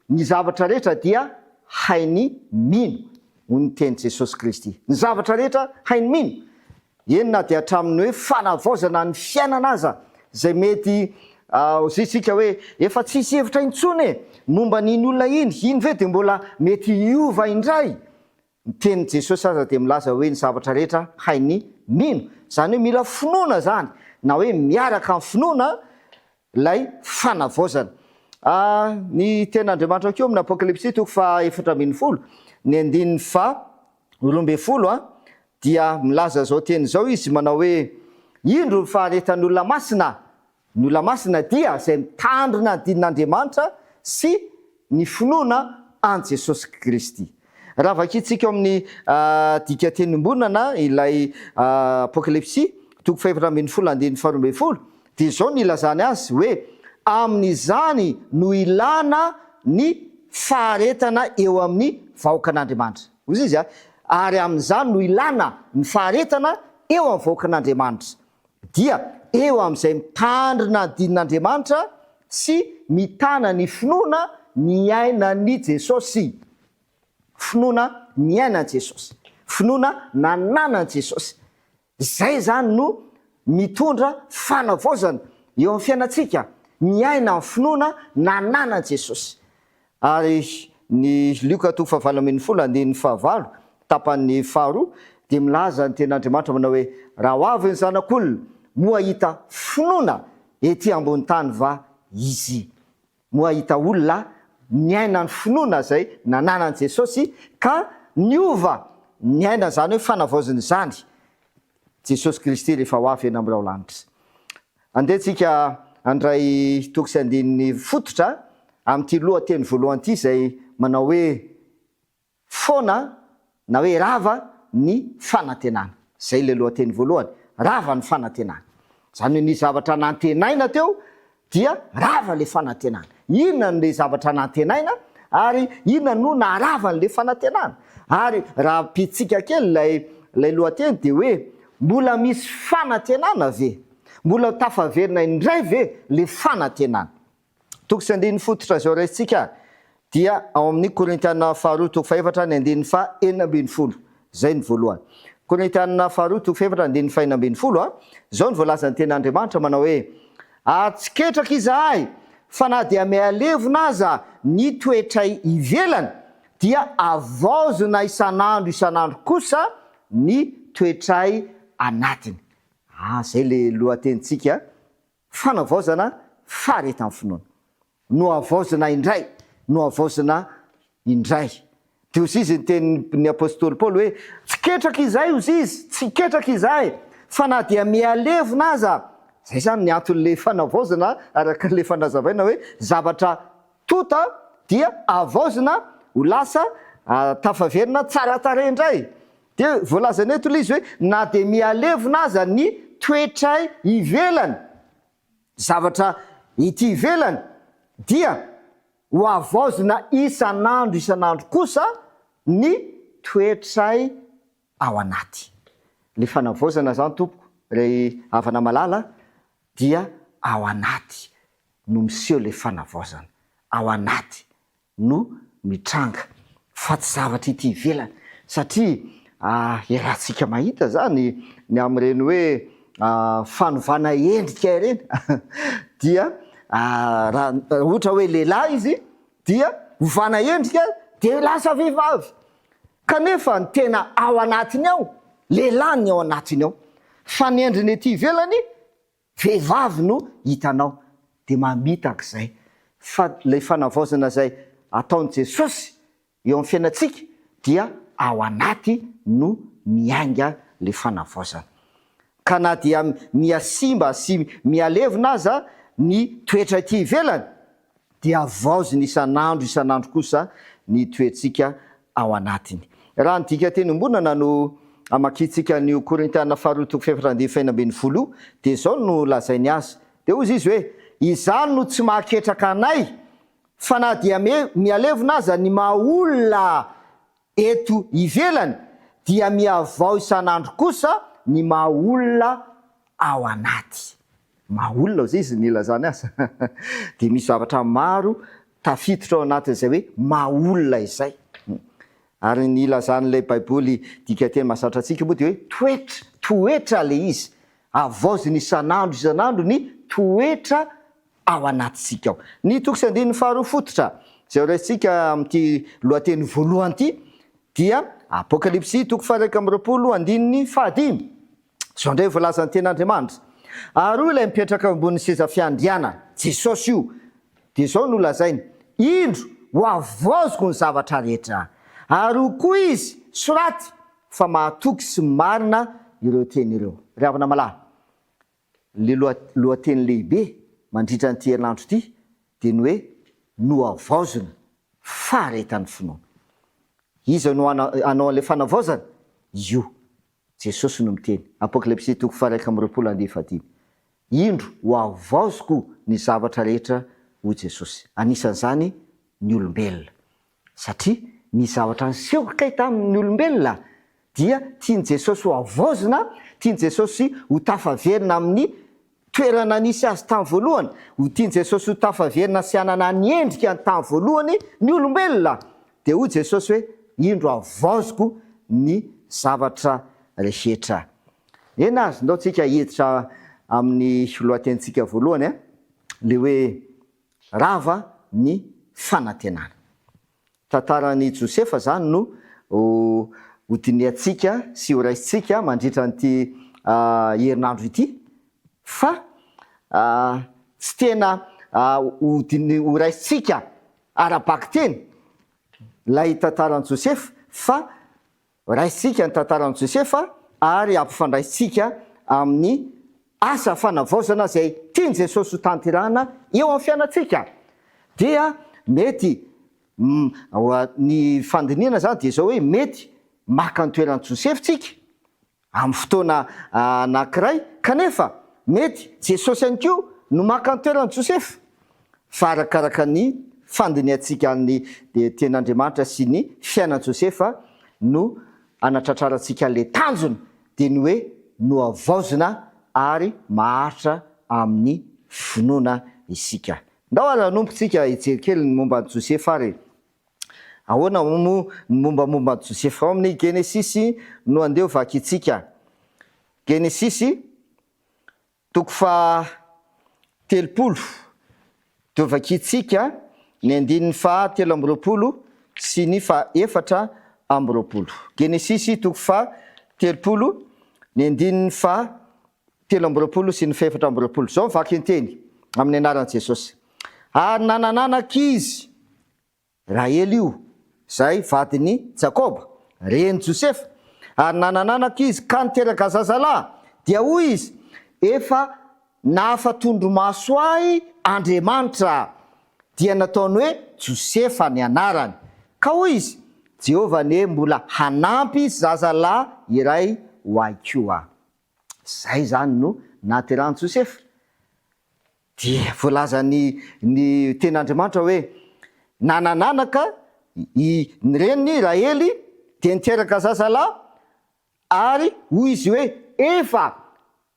ny zavatra rehetra dia hainy mino. Hoy ny teny Jesosy Kristy, ny zavatra rehetra hainy mino. Enina dia hatramin'ny hoe fanavaozana ny fiainana aza izay mety zitsika hoe efa tsisy hevitra intsony momba n'iny olona iny ve dia mbola mety hiova indray. Ny teny Jesosy aza dia milaza hoe ny zavatra rehetra hainy mino, zany hoe mila finoana zany, na hoe miaraka amin'ny finoana lay fanavaozana. Ny ten'Andriamanitra keo amin'ny Apocalypse 4:12 ny 9:12 dia milaza zao teny zao izy manao hoe indro ny faharetan'olona masina. Ny olona masina dia izay mitandrina ny dinin'Andriamanitra sy ny finoana an Jesosy Kristy. Raha vakitsika amin'ny dika tenimbonana ilay Apocalypse 4:12 dia zao ny ilazany azy hoe amin'izany no ilana ny faharetana eo amin'ny vahoakan'Andriamanitra. Ozy izy ary amin'izany no ilana ny faharetana eo amin'ny vahoakan'Andriamanitra dia eo amin'izay mitandrina ny dinin'Andriamanitra sy mitana ny finoana ny ainan'i Jesosy. Finoana ny ainan'i Jesosy. Finoana nananan'i Jesosy. Izay zany no mitondra fanavaozana eo amin'ny fiainantsika. Miaina amin'ny finoana nananan'i Jesosy. Ary ny Luka 2:20 tapan'ny 2 dia milaza ny ten'Andriamanitra manao hoe raha ho avy ny zanak'olona moa hita finoana ety ambony tany va izy. Moa hita olona miaina ny finoana zay nananan'i Jesosy ka niova ny aina zany hoe fanavaozana izany Jesosy Kristy rehefa ho avy eny amin'ny raolanitra. Andehantsika andray toko sy andininy fototra amin'ity lohateny voalohany ity zay manao hoe foana na hoe rava ny fanantenana. Zay le lohateny voalohany, rava ny fanantenana. Zany hoe ny zavatra nantenaina teo dia rava le fanantenana. Inona le zavatra nantenaina ary inona no narava le fanantenana. Ary raha pitsika kely lay lohateny dia hoe mbola misy fanantenana ve? Mbola tafaverina indray ve le fanantenana? Toko sy andininy fototra zao raisitsika dia ao amin'ny Korintiana 2:4-9:40. Zay ny voalohany. Korintiana 2:4-9:40 zao ny voalazan'ny ten'Andriamanitra manao hoe atsiketraka izahay fa na dia mihalevona aza ny toetray ivelany dia avaozina isan'andro kosa ny toetray anatiny. Zay le lohatenitsika fanavaozana faharetan'ny finoana. No avaozina indray, no avaozina indray. Dia ozy izy ny tenin'ny apôstôly Paoly hoe tsiketraka izay ozy izy, tsiketraka izay fa na dia mihalevona aza. Zay zany ny anton'le fanavaozana araka le fanazavaina hoe zavatra tota dia avaozina ho lasa tafaverina tsara tarehy indray. Dia voalazany eto ilay izy hoe na dia mihalevona aza ny toetray ivelany. Zavatra ity ivelany dia ho avaozina isan'andro kosa ny toetray ao anaty. Le fanavaozana zany tompoko ray havana malala dia ao anaty no miseho le fanavaozana. Ao anaty no mitranga fa tsy zavatra ity ivelany satria iarahantsika mahita zany ny amin'ireny hoe fanovana endrika ireny dia raha ohatra hoe lehilahy izy dia hovana endrika dia lasa vehivavy kanefa ny tena ao anatiny ao lehilahy ny ao anatiny ao fa ny endriny ety ivelany vehivavy no hitanao. Dia mamitak'izay fa le fanavaozana zay ataon'i Jesosy eo amin'ny fiainantsika dia ao anaty no miainga le fanavaozana. Ka na dia miasimba sy mihalevona aza ny toetra ity ivelany dia avaoziny isan'andro kosa ny toetsika ao anatiny. Raha ny dika teny ombonana no amakitsika ny Korintiana 2:4-9:40 dia zao no lazainy azy. Dia ozy izy hoe izany no tsy mahaketraka anay fa na dia mihalevona aza ny maha-olona eto ivelany dia miavao isan'andro kosa ny maha-olona ao anaty. Maha-olona ozy izy ny lazany azy. Dia misy zavatra maro tafitotra ao anatin'izay hoe maha-olona izay. Ary ny lazan'ilay baiboly dika teny mahazatra antsika moa dia hoe toetra le izy. Avaoziny isan'andro ny toetra ao anatintsika ao. Ny toko sy andininy 2 fototra zay raisitsika amin'ity lohateny voalohany ity dia Apokalipsy 1:25. Zao ndray voalazan'ny ten'Andriamanitra. Ary ilay mipetraka ambony seza fiandriana Jesosy io dia zao no lazainy indro ho avaoziko ny zavatra rehetra. Ary koa izy soraty fa mahatoky sy marina ireo teny ireo. Ry havana malahy, le lohateny lehibe mandritra ny herinandro ity dia ny hoe no avaozina faharetan'ny finoana. Iza no anao an'ilay fanavaozana? Io Jesosy no miteny. Apokalipsy 1:25. Indro ho avaoziko ny zavatra rehetra ho Jesosy. Anisan'izany ny olombelona. satria ny zavatra niseho kay tamin'ny olombelona dia tiany Jesosy ho avozina, tiany Jesosy ho tafaverina amin'ny toerana nisy azy tamin'ny voalohany, ho tiany Jesosy ho tafaverina sy anana ny endrika ny tamin'ny voalohany ny olombelona. Dia hoy Jesosy hoe indro avoziko ny zavatra rehetra. Ena azy ndao tsika hiditra amin'ny lohatenitsika voalohany le hoe rava ny fanantenana. Tantaran'i Josefa zany no hodiniantsika sy ho raisitsika mandritra n'ity herinandro ity, fa tsy tena ho raisitsika ara-baky teny lay tantaran'i Josefa, fa raisitsika ny tantaran'i Josefa ary ampifandraisitsika amin'ny asa fanavaozana zay tiany Jesosy ho tanterahana eo amin'ny fiainantsika. Dia mety ny fandiniana zany dia zao hoe mety maka ny toeran'i Josefy tsika amin'ny fotoana anankiray, kanefa mety Jesosy ihany koa no maka ny toeran'i Josefy. Fa arakaraka ny fandiniantsika ny ten'Andriamanitra sy ny fiainan'i Josefa no anatratrarantsika le tanjony dia ny hoe no avaozina ary maharitra amin'ny finoana isika. Ndao aranompotsika hijery kely ny momba ny Josefa ary. Ahoana mo ny mombamomba ny Josefa ao amin'ny Genesisy no andeha vakitsika. Genesisy toko fa 30 dia vakitsika ny 7:20 sy ny 4:20. Genesisy toko fa 30 ny 7:20 sy ny 4:20. Zao mivaky ny teny amin'ny anaran'i Jesosy. Ary nanananankizy Rahely io, zay vadiny Jakoba, reny Josefa, ary nanananankizy ka niteraka zazalahy, dia hoy izy, efa nahafatondromaso ahy Andriamanitra, dia nataony hoe Josefa ny anarany. Ka hoy izy, Jehova ne mbola hanampy zazalahy iray ho ahy koa. Zay zany no naterahany Josefa. Dia voalaza ny ten'Andriamanitra hoe nanananaka ny reniny Rahely dia niteraka zazalahy, ary hoy izy hoe efa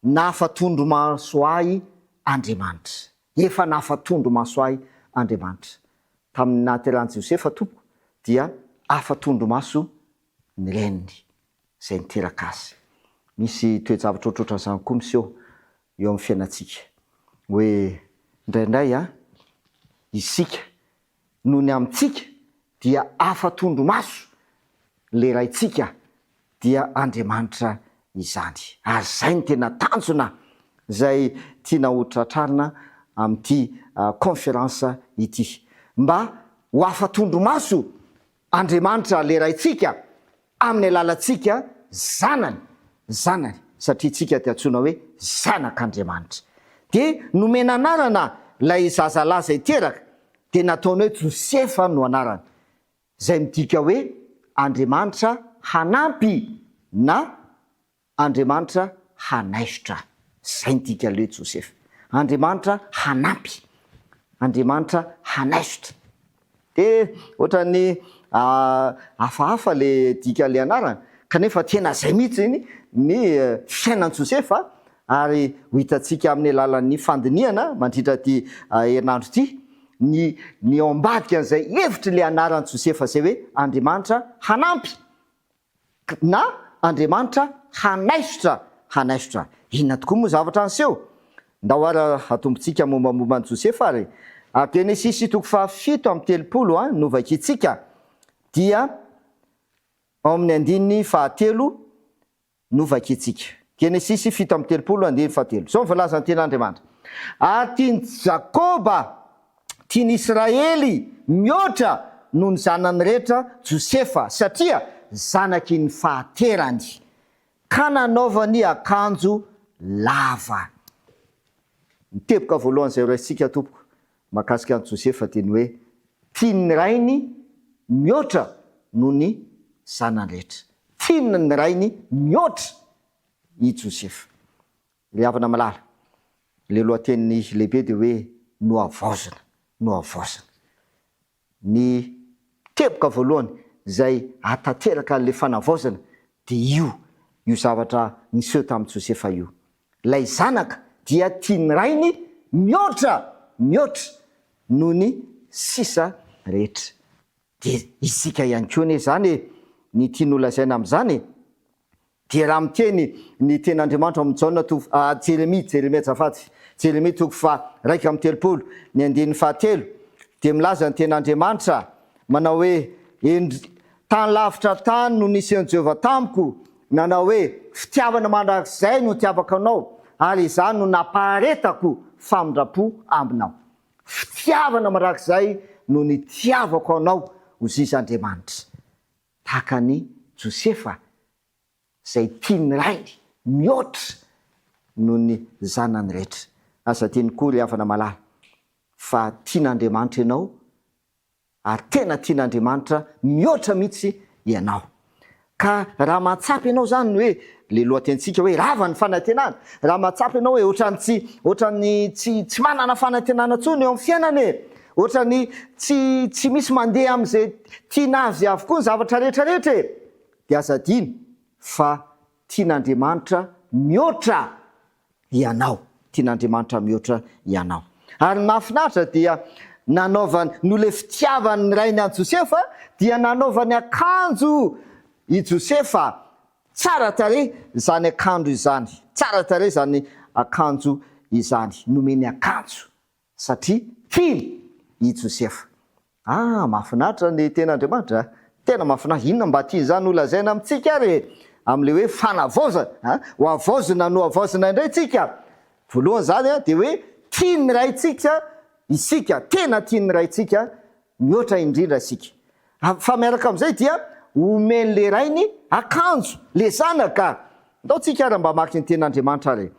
nahafatondromaso ahy Andriamanitra. Efa nahafatondromaso ahy Andriamanitra. Tamin'ny naterahany Josefa tompoko dia afatondromaso ny reniny zay niteraka azy. Misy toejavatra ohatrohatra zany koa miseho eo amin'ny fiainantsika. Hoe indraindray isika noho ny amintsika dia afatondromaso le raitsika dia Andriamanitra izany. Ary zay ny tena tanjona zay tiana hotratrarina amin'ity conférence ity, mba ho afatondromaso Andriamanitra le raitsika amin'ny alalantsika zanany, satria tsika dia antsoina hoe zanak'Andriamanitra. Dia nomena anarana lay zazalahy zay teraka dia nataony hoe Josefa no anarany, zay midika hoe Andriamanitra hanampy na Andriamanitra hanaisotra. Zay midika le Josefa. Andriamanitra hanampy, Andriamanitra hanaisotra. Dia ohatrany hafahafa le dika le anarana, kanefa tena zay mihitsy ny fiainan'i Josefa. Ary ho hitantsika amin'ny alalan'ny fandiniana mandritra ty herinandro ty ny ao ambadika an'izay hevitry le anaran'i Josefa zay hoe Andriamanitra hanampy na Andriamanitra hanaisotra. Inona tokoa moa zavatra anseho? Ndao ara atombotsika mombamomba ny Josefa ary. Genesisy toko fa 7:30 no vakitsika, dia ao amin'ny 9:3 no vakitsika. Genesisy 7:30 9:3. Zao voalaza ny ten'Andriamanitra. Ary tiany Jakoba, tiany Israely mihoatra noho ny zanany rehetra Josefa, satria zanaky ny fahaterany, ka nanaovany akanjo lava. Miteboka voalohany zay raisitsika tompoko mahakasika an'i Josefa dia ny hoe tiany rainy mihoatra noho ny zanany rehetra. Tiany rainy mihoatra i Josefa. Le havana malala, le lohateny lehibe dia hoe no avaozana. Ny teboka voalohany zay atateraka le fanavaozana de io zavatra niseho tamin'ny Josefa io. Lay zanaka dia tiany rainy mihoatra noho ny sisa rehetra. De isika ihany koa ne zany ny tian'olazaina amin'izany dia raha miteny ny ten'Andriamanitra amin'ny Jeremia zafady Jeremia 1:3 ny 9 de milaza ny ten'Andriamanitra manao hoe tany lavitra tany no nisy an'i Jehovah tamiko, nanao hoe fitiavana mandrakizay no tiavaka anao ary izany no napaharetako famindrapo aminao. Fitiavana mandrakizay no ny tiavako anao hozizy Andriamanitra. Tahaka ny Josefa zay tiany rainy mihoatra noho ny zanany rehetra. Asa tiany kory havana malala fa tian'Andriamanitra ianao ary tena tian'Andriamanitra mihoatra mihitsy ianao. Ka raha mahatsapy ianao zany hoe le lohatentsika hoe rava ny fanantenana, raha mahatsapy ianao hoe ohatrany tsy manana fanantenana tsony eo amin'ny fiainana, ohatrany tsy misy mandeha amin'izay tiana azy avokoa ny zavatra rehetrarehetra, de aza diny fa tian'Andriamanitra mihoatra ianao, tian'Andriamanitra mihoatra ianao. Ary mahafinaritra dia nanaovany no le fitiavany rainy an Josefa dia nanaovany akanjo i Josefa tsara tarehy zany akanjo izany, tsara tarehy zany akanjo izany, nomeny akanjo satria tiany i Josefa. Mahafinaritra ny ten'Andriamanitra, tena mahafinaritra. Inona mba tia zany olazaina amintsika ary am'le hoe fanavaozana, ho avaozana no avaozana indray tsika. Voalohany zany de hoe tiany raitsika isika, tena tiany raitsika mihoatra indrindra isika. Fa miaraka amin'izay dia omeny le rainy akanjo le zanaka. Ndao tsika ary mba maky ny ten'Andriamanitra ary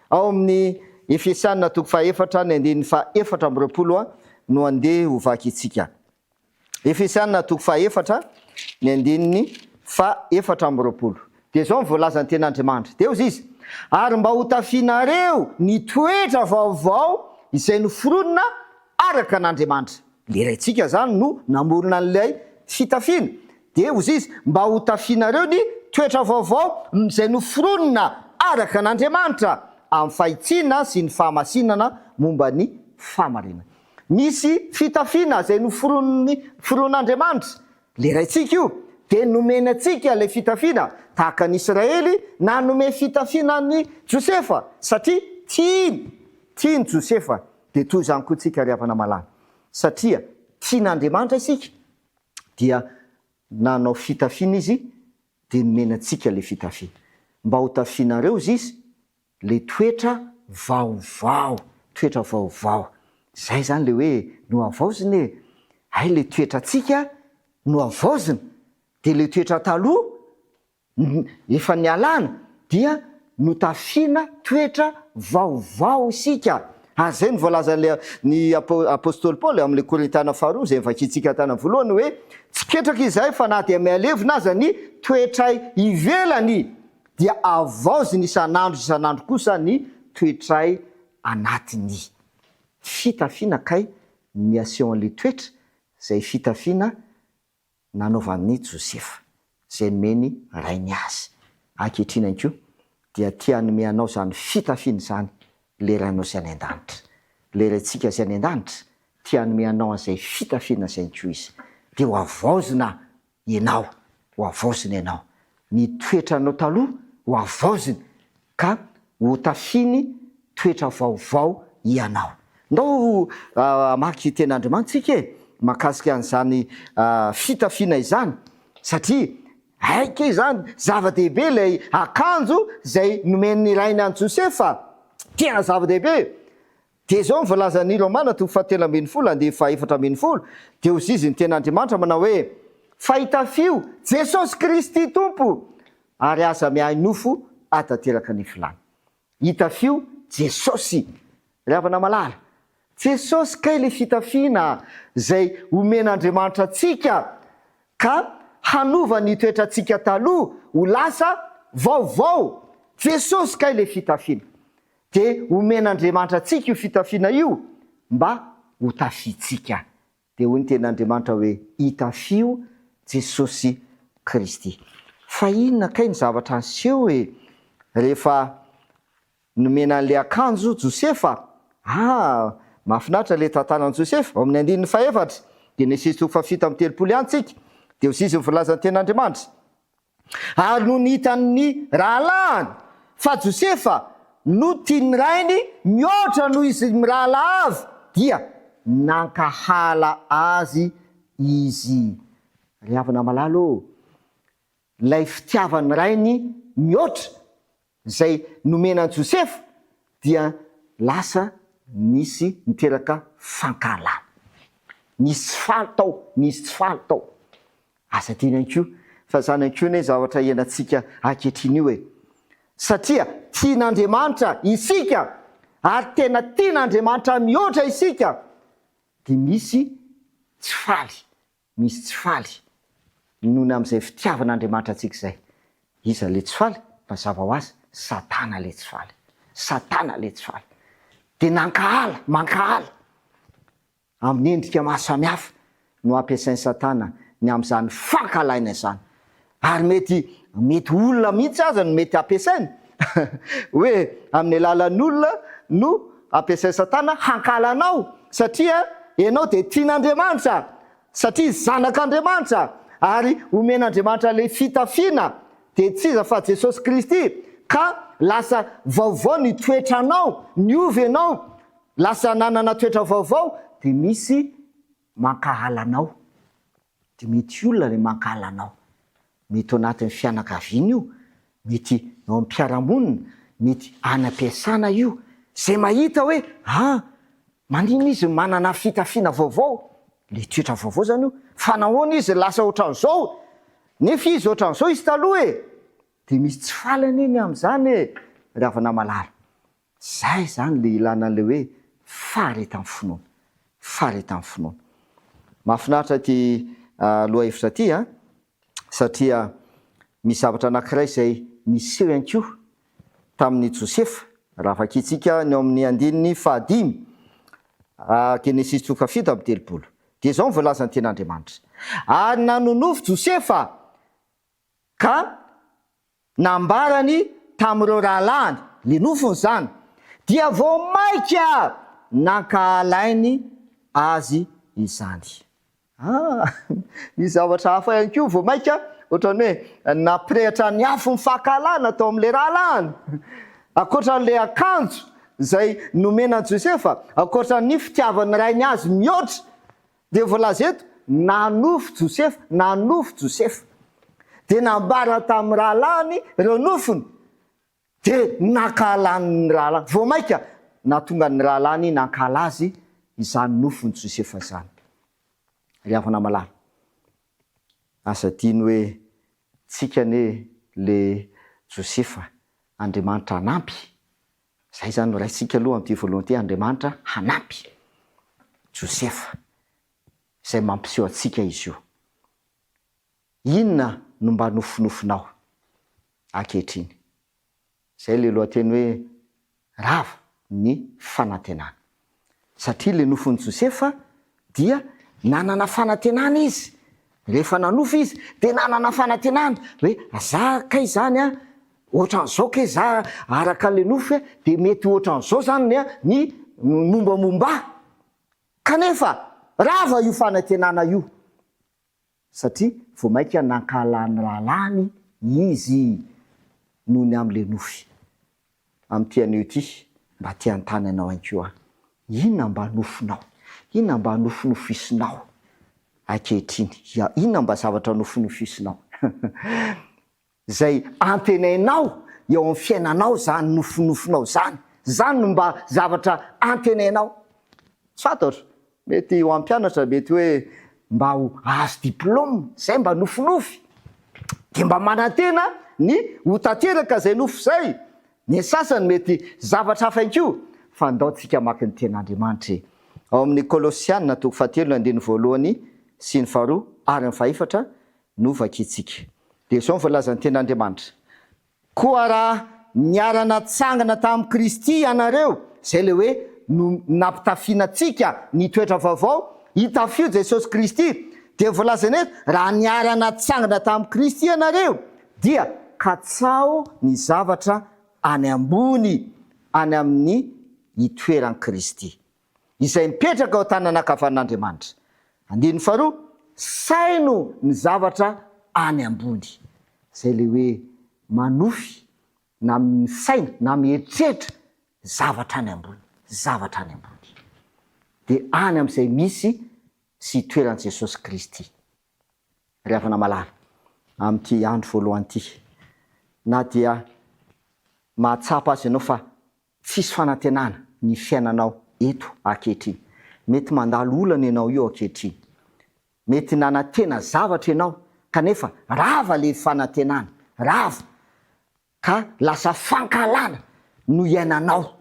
ao amin'ny Efesianina 4:4 no andeha ho vaky itsika. Efesianina 4:4 de zao voalazany ten'Andriamanitra de hozy izy: ary mba ho tafianareo ny toetra vaovao izay noforonina araka an'Andriamanitra. Le raitsika zany no namorona an'ilay fitafiana. De hozy izy: mba ho tafianareo ny toetra vaovao izay noforonina araka an'Andriamanitra amin'ny fahitsina sy ny fahamasinana momba ny fahamarinana. Misy fitafiana zay noforon'Andriamanitra, le raitsika io de nomena atsika le fitafiana tahaka ny Israely nanome fitafiana ny Josefa satria tiany Josefa. De toy zany koa tsika riavana malana satria tian'Andriamanitra isika dia nanao fitafiana izy de nomena atsika le fitafiana mba ho tafianareo izy le toetra vaovao. Zay zany le hoe no avaozina le toetra tsika no avaozina, de le toetra taloha efa nialana dia no tafiana toetra vaovao isika. Zay ny voalazan'le ny apôstôly Paoly amin'le Korintana faharoa zay vakitsika tana voalohany hoe tsy ketraka izay fa na dia mialevina aza ny toetray ivelany dia avaoziny isan'andro kosa ny toetray anatiny. Fitafiana kay miaseho an'le toetra zay fitafiana nanaovan'ny Josefa zay nomeny rainy azy. Ankehitriny ihany koa dia tiany mianao zany fitafiana zany le rainao sy any an-danitra, le raitsika sy any an-danitra tiany mianao an'izay fitafiana zay koa izy. De ho avaozina ianao ny toetranao taloha, ho avaozina ka ho tafiny toetra vaovao ianao. Ndao amaky ten'Andriamanitra tsika mahakasika an'izany fitafiana izany satria aika zany zava-dehibe lay akanjo zay nomeny rainy an Josefa, tena zava-dehibe. De zao voalazan'ny Romana 7:4 de hozy izy ny ten'Andriamanitra manao hoe fahitafio Jesosy Kristy Tompo ary aza miahy nofo atateraka ny filany. Hitafio Jesosy, ravana malala Jesosy kay le fitafiana zay omen'Andriamanitra atsika ka hanova ny toetra atsika taloha ho lasa vaovao. Jesosy kay le fitafiana de omen'Andriamanitra atsika io fitafiana io mba ho tafitsika dia hoy ny ten'Andriamanitra hoe hitafio Jesosy Kristy. Fa inona kay ny zavatra aseho hoe rehefa nomena an'le akanjo Josefa, mahafinaritra le tantanan Josefa ao amin'ny andininy faefatra, Genesis 7:30 antsika, dia izy ny volazan'ny ten'Andriamanitra. Ary no nihitan'ny rahalahiny fa Josefa no tiany rainy mihoatra noho izy mirahala avy, dia nankahala azy izy. Ry havana malalo, lay fitiavany rainy mihoatra izay nomenan'i Josefa dia lasa nisy niteraka fankahalana. Nisy tsy faly tao. Asa tiany ankoa, fa zany ankoa ne zavatra ianantsika ankehitriny io hoe satria tian'Andriamanitra isika ary tena tian'Andriamanitra mihoatra isika, dia misy tsy faly nohony amin'izay fitiavan'Andriamanitra antsika izay. Iza le tsy faly? Mazava ho azy, Satana le tsy faly. Dia mankahala amin'ny endrika mahasamihafa no ampiasain'ny Satana ny amin'izany fankahalaina izany. Ary mety olona mihitsy aza no mety ampiasainy hoe amin'ny alalan'olona no ampiasain'ny Satana hankahalanao, satria ianao dia tian'Andriamanitra, satria zanak'Andriamanitra, ary omen'Andriamanitra le fitafiana dia tsy iza fa Jesosy Kristy, ka lasa vaovao ny toetranao, niovy ianao, lasa nanana toetra vaovao, dia misy mankahalanao. Dia mety olona le mankahalanao, mety ao anatin'ny fianakaviana io, mety ao amin'ny mpiaramonina, mety any am-piasana io, izay mahita hoe manino izy manana fitafiana vaovao, le toetra vaovao zany io, fa nahoana izy lasa ohatran'izao, nefa izy ohatran'izao izy taloha dia misy tsy falany iny amin'izany ry havana malala. Zay zany le ilana an'le hoe faharetan'ny finoana. Mahafinaritra ty loha hevitra ty satria misy zavatra anankiray izay niseho ihany koa tamin'ny Josefa, raha vakitsika ny ao amin'ny andininy 5, Genesis 7:30, dia izao ny voalazan'ny ten'Andriamanitra. Ary nanonofo Josefa ka nambarany tamin'ireo rahalahiny, le nofony zany, dia vao maika nankahalainy azy izany. Misy zavatra hafa ihany koa vao maika, ohatran'ny hoe nampirehitra ny afo ny fankahalana tao amin'le rahalahiny. Ankoatran'le akanjo izay nomenan'i Josefa, ankoatran'ny fitiavany rainy azy mihoatra, dia voalaza eto nanofo Josefa, dia nambara tamin'ny rahalahiny ireo nofony, dia nankahalany rahalahiny. Vao maika natonga ny rahalahiny nankahala azy izany nofony Josefa izany. Ry havana malala, asa tiany hoe tsika ne le Josefa, Andriamanitra hanampy. Zay zany no raisika aloha amin'ity volonté, Andriamanitra hanampy Josefa izay mampiseho atsika izy io. Inona no mba nofinofinao ankehitriny? Zay le lohateny hoe rava ny fanantenana. Satria le nofon'ny Josefa dia nanana fanantenana izy. Rehefa nanofo izy dia nanana fanantenana hoe kay zany ohatran'izao kay za araka le nofo dia mety ohatran'izao zany ny mombamomba. Kanefa rava io fanantenana io, satria vao maika nankahalany rahalany izy noho ny amin'le nofy. Amin'ity anio ity mba tia antany anao ankoa, inona mba nofinao, inona mba nofinofisinao ankehitriny, inona mba zavatra nofinofisinao zay antenainao eo amin'ny fiainanao, zany nofinofinao zany no mba zavatra antenainao. Tsy fantatra, mety ho am-pianatra mety hoe mba ho azo diplôme, zay mba nofinofy, dia mba manantena ny ho tanteraka zay nofo zay. Ny sasany mety zavatra hafa inko, fa andaontsika maka ny ten'Andriamanitra ao amin'ny Kolosiana 4:1 sy 2 ary 4 no vakitsika. Dia izao voalazan'ny ten'Andriamanitra: koa raha niarana tsangana tamin'i Kristy ianareo, zay le hoe nampitafiana tsika ny toetra vaovao, hitafio Jesosy Kristy dia volazana eto raha niarana tsangana tamin'i Kristy ianareo dia katsao ny zavatra any ambony any amin'ny itoeran'i Kristy izay mipetraka ao tananankavan'Andriamanitra. Andiny faharoa, saino ny zavatra any ambony, zay le hoe manofy na misaina na mieritreritra zavatra any ambony, zavatra any ambony. Dia any amin'izay misy sy itoeran'i Jesosy Kristy. Ry havana malala amin'ity andro voalohany ity, na dia mahatsapa azy ianao fa tsisy fanantenana ny fiainanao eto ankehitriny. Mety mandalo olana ianao io ankehitriny. Mety nanantena zavatra ianao kanefa rava le fanantenana, rava ka lasa fankalana no iainanao.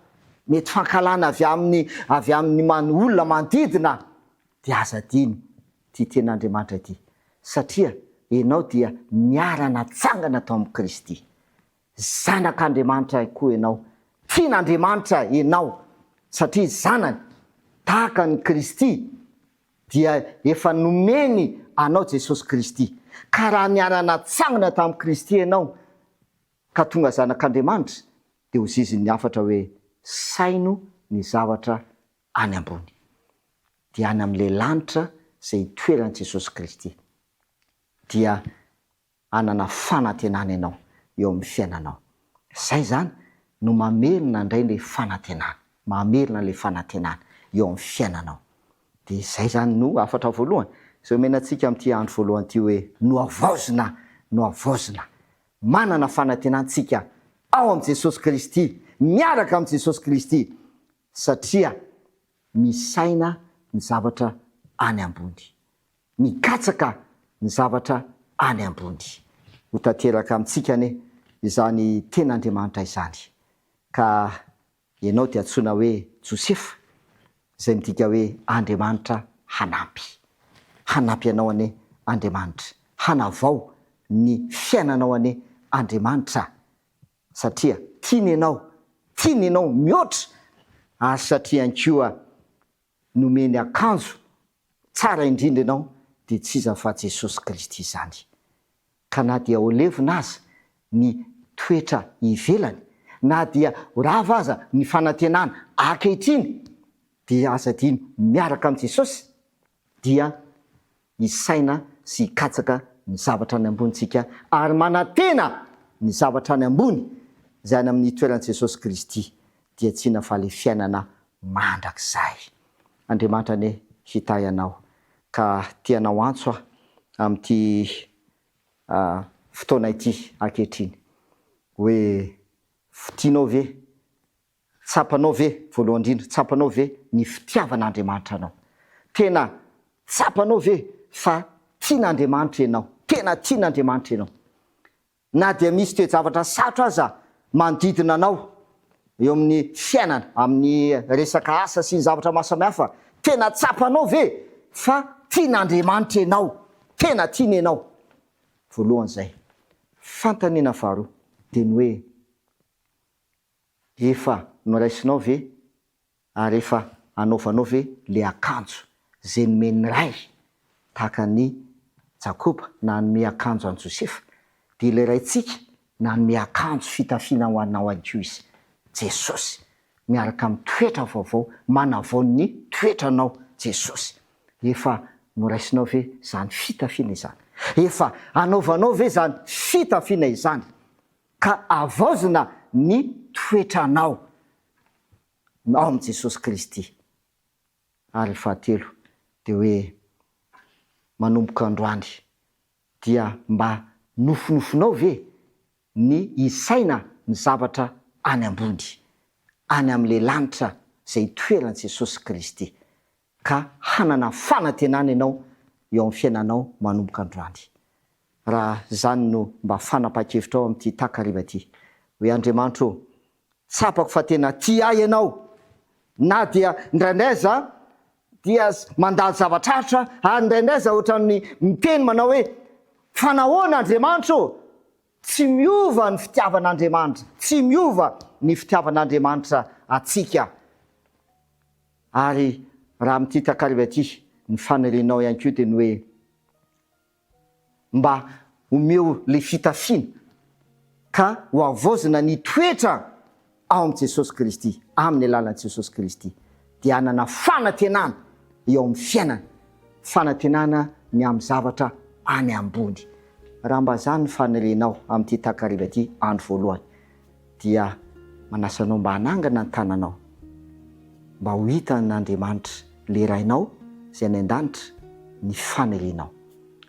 Mety fankalana avy amin'ny olona manodidina dia azadiny ty ten'Andriamanitra ity satria ianao dia niarana tsangana tao amin'i Kristy. Zanak'Andriamanitra koa ianao, tian'Andriamanitra ianao satria zanany tahaka ny Kristy dia efa nomeny anao Jesosy Kristy. Ka raha niarana tsangana tamin'i Kristy ianao ka tonga zanak'Andriamanitra dia ho ziziny hafatra hoe saino ny zavatra any ambony, dia any amin'ilay lanitra izay toeran'i Jesosy Kristy dia anana fanantenana ianao eo amin'ny fiainanao. Zay zany no mamelona indray le fanantenana, mamelona le fanantenana eo amin'ny fiainanao. Dia izay zany no afatra voalohany izay omenantsika amin'ity andro voalohany ity hoe no avaozina manana fanantenantsika ao amin'i Jesosy Kristy, miaraka amin'i Jesosy Kristy satria misaina ny zavatra any ambony, mikatsaka ny zavatra any ambony. Ho tanteraka amintsika ne izany ten'Andriamanitra izany. Ka ianao dia antsoina hoe Josefa, izay midika hoe Andriamanitra hanampy ianao ane Andriamanitra, hanavao ny fiainanao ane Andriamanitra satria tiany ianao mihoatra ary satria ankoa nomeny akanjo tsara indrindra ianao dia tsy iza fa Jesosy Kristy zany. Ka na dia ho levona aza ny toetra ivelany, na dia rava aza ny fanantenana ankehitriny, dia azadiny miaraka amin'i Jesosy dia isaina sy hikatsaka ny zavatra any ambonitsika ary manantena ny zavatra any ambony izay any amin'ny toeran'i Jesosy Kristy dia tsy na fa le fiainana mandrakizay. Andriamanitra ne hitay anao ka tianao antso amin'ity fotoana ity ankehitriny hoe tianao ve, tsapanao ve, voalohany indrindra tsapanao ve ny fitiavan'Andriamanitra anao, tena tsapanao ve fa tian'Andriamanitra ianao, tena tian'Andriamanitra ianao. Na dia misy toe-javatra sarotra aza manodidina anao eo amin'ny fiainana, amin'ny resaka asa sy ny zavatra maro samihafa, tena tsapanao ve fa tian'Andriamanitra ianao, tena tiany ianao. Voalohany zay, fantaniana faharoa dia ny hoe efa noraisinao ve ary efa anaovanao ve le akanjo zay nomeny ray tahaka ny Jakoba na nome akanjo an Josefa, dia ilay raintsika na nome akanjo fitafiana ho anao ankoa izy, Jesosy, miaraka amin'ny toetra vaovao, manavao ny toetranao Jesosy. Efa noraisinao ve zany fitafiana izany, efa anaovanao ve zany fitafiana izany, ka avaozina ny toetranao ao amin'i Jesosy Kristy. Ary fahatelo dia hoe manomboka androany dia mba nofinofinao ve ny isaina ny zavatra any ambony, any amin'le lanitra izay toeran'i Jesosy Kristy, ka hanana fanantenana ianao eo amin'ny fiainanao manomboka androany. Raha zany no mba fanapa-kevitra ao amin'ity takariva ity hoe Andriamanitra ô, tsapako fa tena tia ahy ianao, na dia indraindray za dia mandalo zavatr'aritra ary indraindray za ohatran'ny miteny manao hoe fanahoana Andriamanitra ô, tsy miova ny fitiavan'Andriamanitra, tsy miova ny fitiavan'Andriamanitra atsika. Ary raha amin'ity takariva ity ny fanerenao ihany koa teny hoe mba omeo le fitafiana ka ho avozina ny toetra ao amin'i Jesosy Kristy, amin'ny alalan'i Jesosy Kristy, dia hanana fanantenana eo amin'ny fiainana, fanantenana ny amin'ny zavatra any ambony. Raha mba zany ny fanerenao amin'ity takariva ity andro voalohany, dia manasanao mba hanangana ny tananao, mba ho hitan'Andriamanitra le rainao izay any an-danitra ny fanerenao,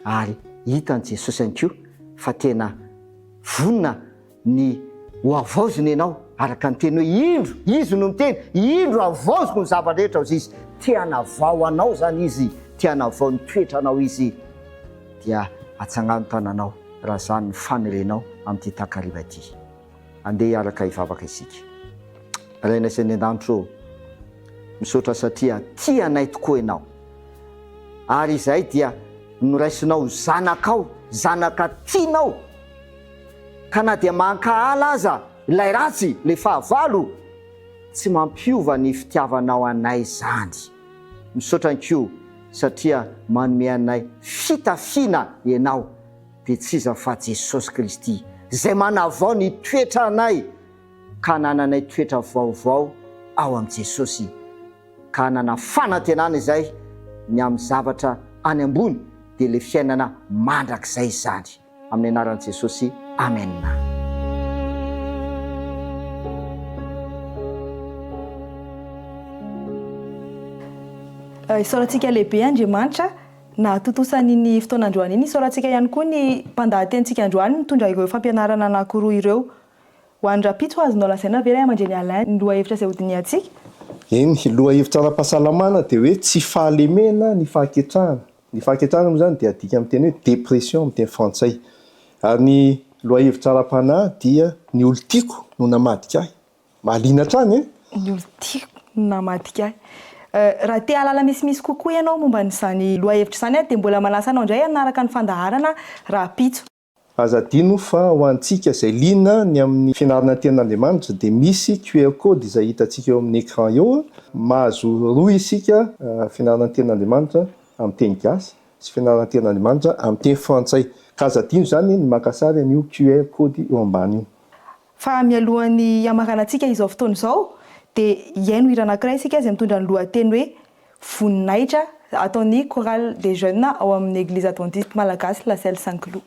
ary hitan'i Jesosy ihany koa fa tena vonina ny ho avaoziny ianao araka ny teny hoe indro, izy no miteny indro avaoziko ny zava-rehetra ao izy, tianavao anao zany izy, tianavao ny toetranao izy, dia atsangano tananao raha zany ny fanerenao amin'ity takariva ity. Andeha hiaraka hivavaka isika. Raina izay ny an-danitro misaotra satria tianay tokoa ianao, ary izay dia noraisinao zanakao, zanaka tianao, ka na dia mankahala aza ilay ratsy, le fahavalo, tsy mampiova ny fitiavanao anay zany. Misaotra koa satria manome anay fitafiana ianao, dia tsy iza fa Jesosy Kristy izay manavao ny toetra anay, ka nananay toetra vaovao ao amin'i Jesosy, ka nana fanantenana izay ny amin'ny zavatra any ambony, dia le fiainana mandrakizay izany. Amin'ny anaran'i Jesosy, amen. Isaorantsika lehibe Andriamanitra na totosany fotoana androany iny, isaorantsika ihany koa ny mpandahatentsika androany mitondra ireo fampianarana anankiroa ireo. Ho an'ny rapitso azonao lazaina ve ray aman-dreny Alain ny lohahevitra izay hodiny antsika? Eny, lohahevitra ara-pahasalamana dia hoe tsy fahalemena ny fahaketrahana. Ny fahaketrahana moa zany dia adika amin'ny teny hoe dépression amin'ny teny frantsay. Ary ny lohahevitra ara-panahy dia ny olo tiako no namadika ahy. Mahaliana hatrany e? Ny olo tiako no namadika ahy. Raha te halala misimisy kokoa ianao momba n'izany lohahevitra izany dia mbola manasa anao indray hanaraka ny fandaharana rapitso. Azadino fa ho antsika izay liana ny amin'ny fianarana tenin'Andriamanitra dia misy QR code izay hitantsika eo amin'ny écran eo. Mahazo roa isika fianarana tenin'Andriamanitra amin'ny teny gasy sy fianarana tenin'Andriamanitra amin'ny teny frantsay. Ka azadino zany ny maka sary an'io QR code eo ambany io. Fa mialohan'ny hamaranantsika izao fotoana izao dia hiaino hira anankiray isika izay mitondra ny lohateny hoe voninahitra, ataon'ny chorale des jeunes ao amin'ny église adventiste malagasy La Selle Saint-Cloud.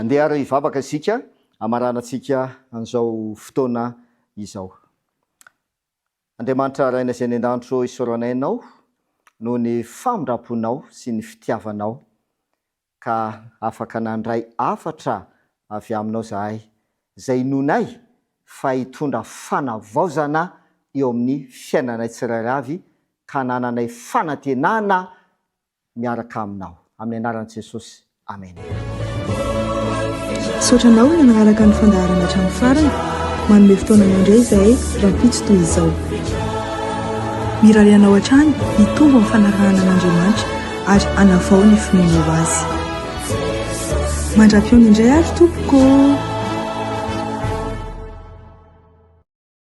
andeha ary ivavaka isika amaranantsika an'izao fotoana izao. Andriamanitra raina izay ny an-danitro isoranainao noho ny famindraponao sy ny fitiavanao ka afaka nandray afatra avy aminao zahay izay nonay fa hitondra fanavaozana eo amin'ny fiainanay tsirairay avy ka nananay fanantenana miaraka aminao amin'ny anaran'i Jesosy. Amen. Saotranao ny nanaraka ny fandaharana hatramin'ny farany, manome fotoana mandray izahay rahampitso toy izao. Mirary anao hatrany hitombo amin'ny fanarahana an'Andriamanitra ary hanavao ny finoana ho azy. Mandra-piona indray ary tompoko.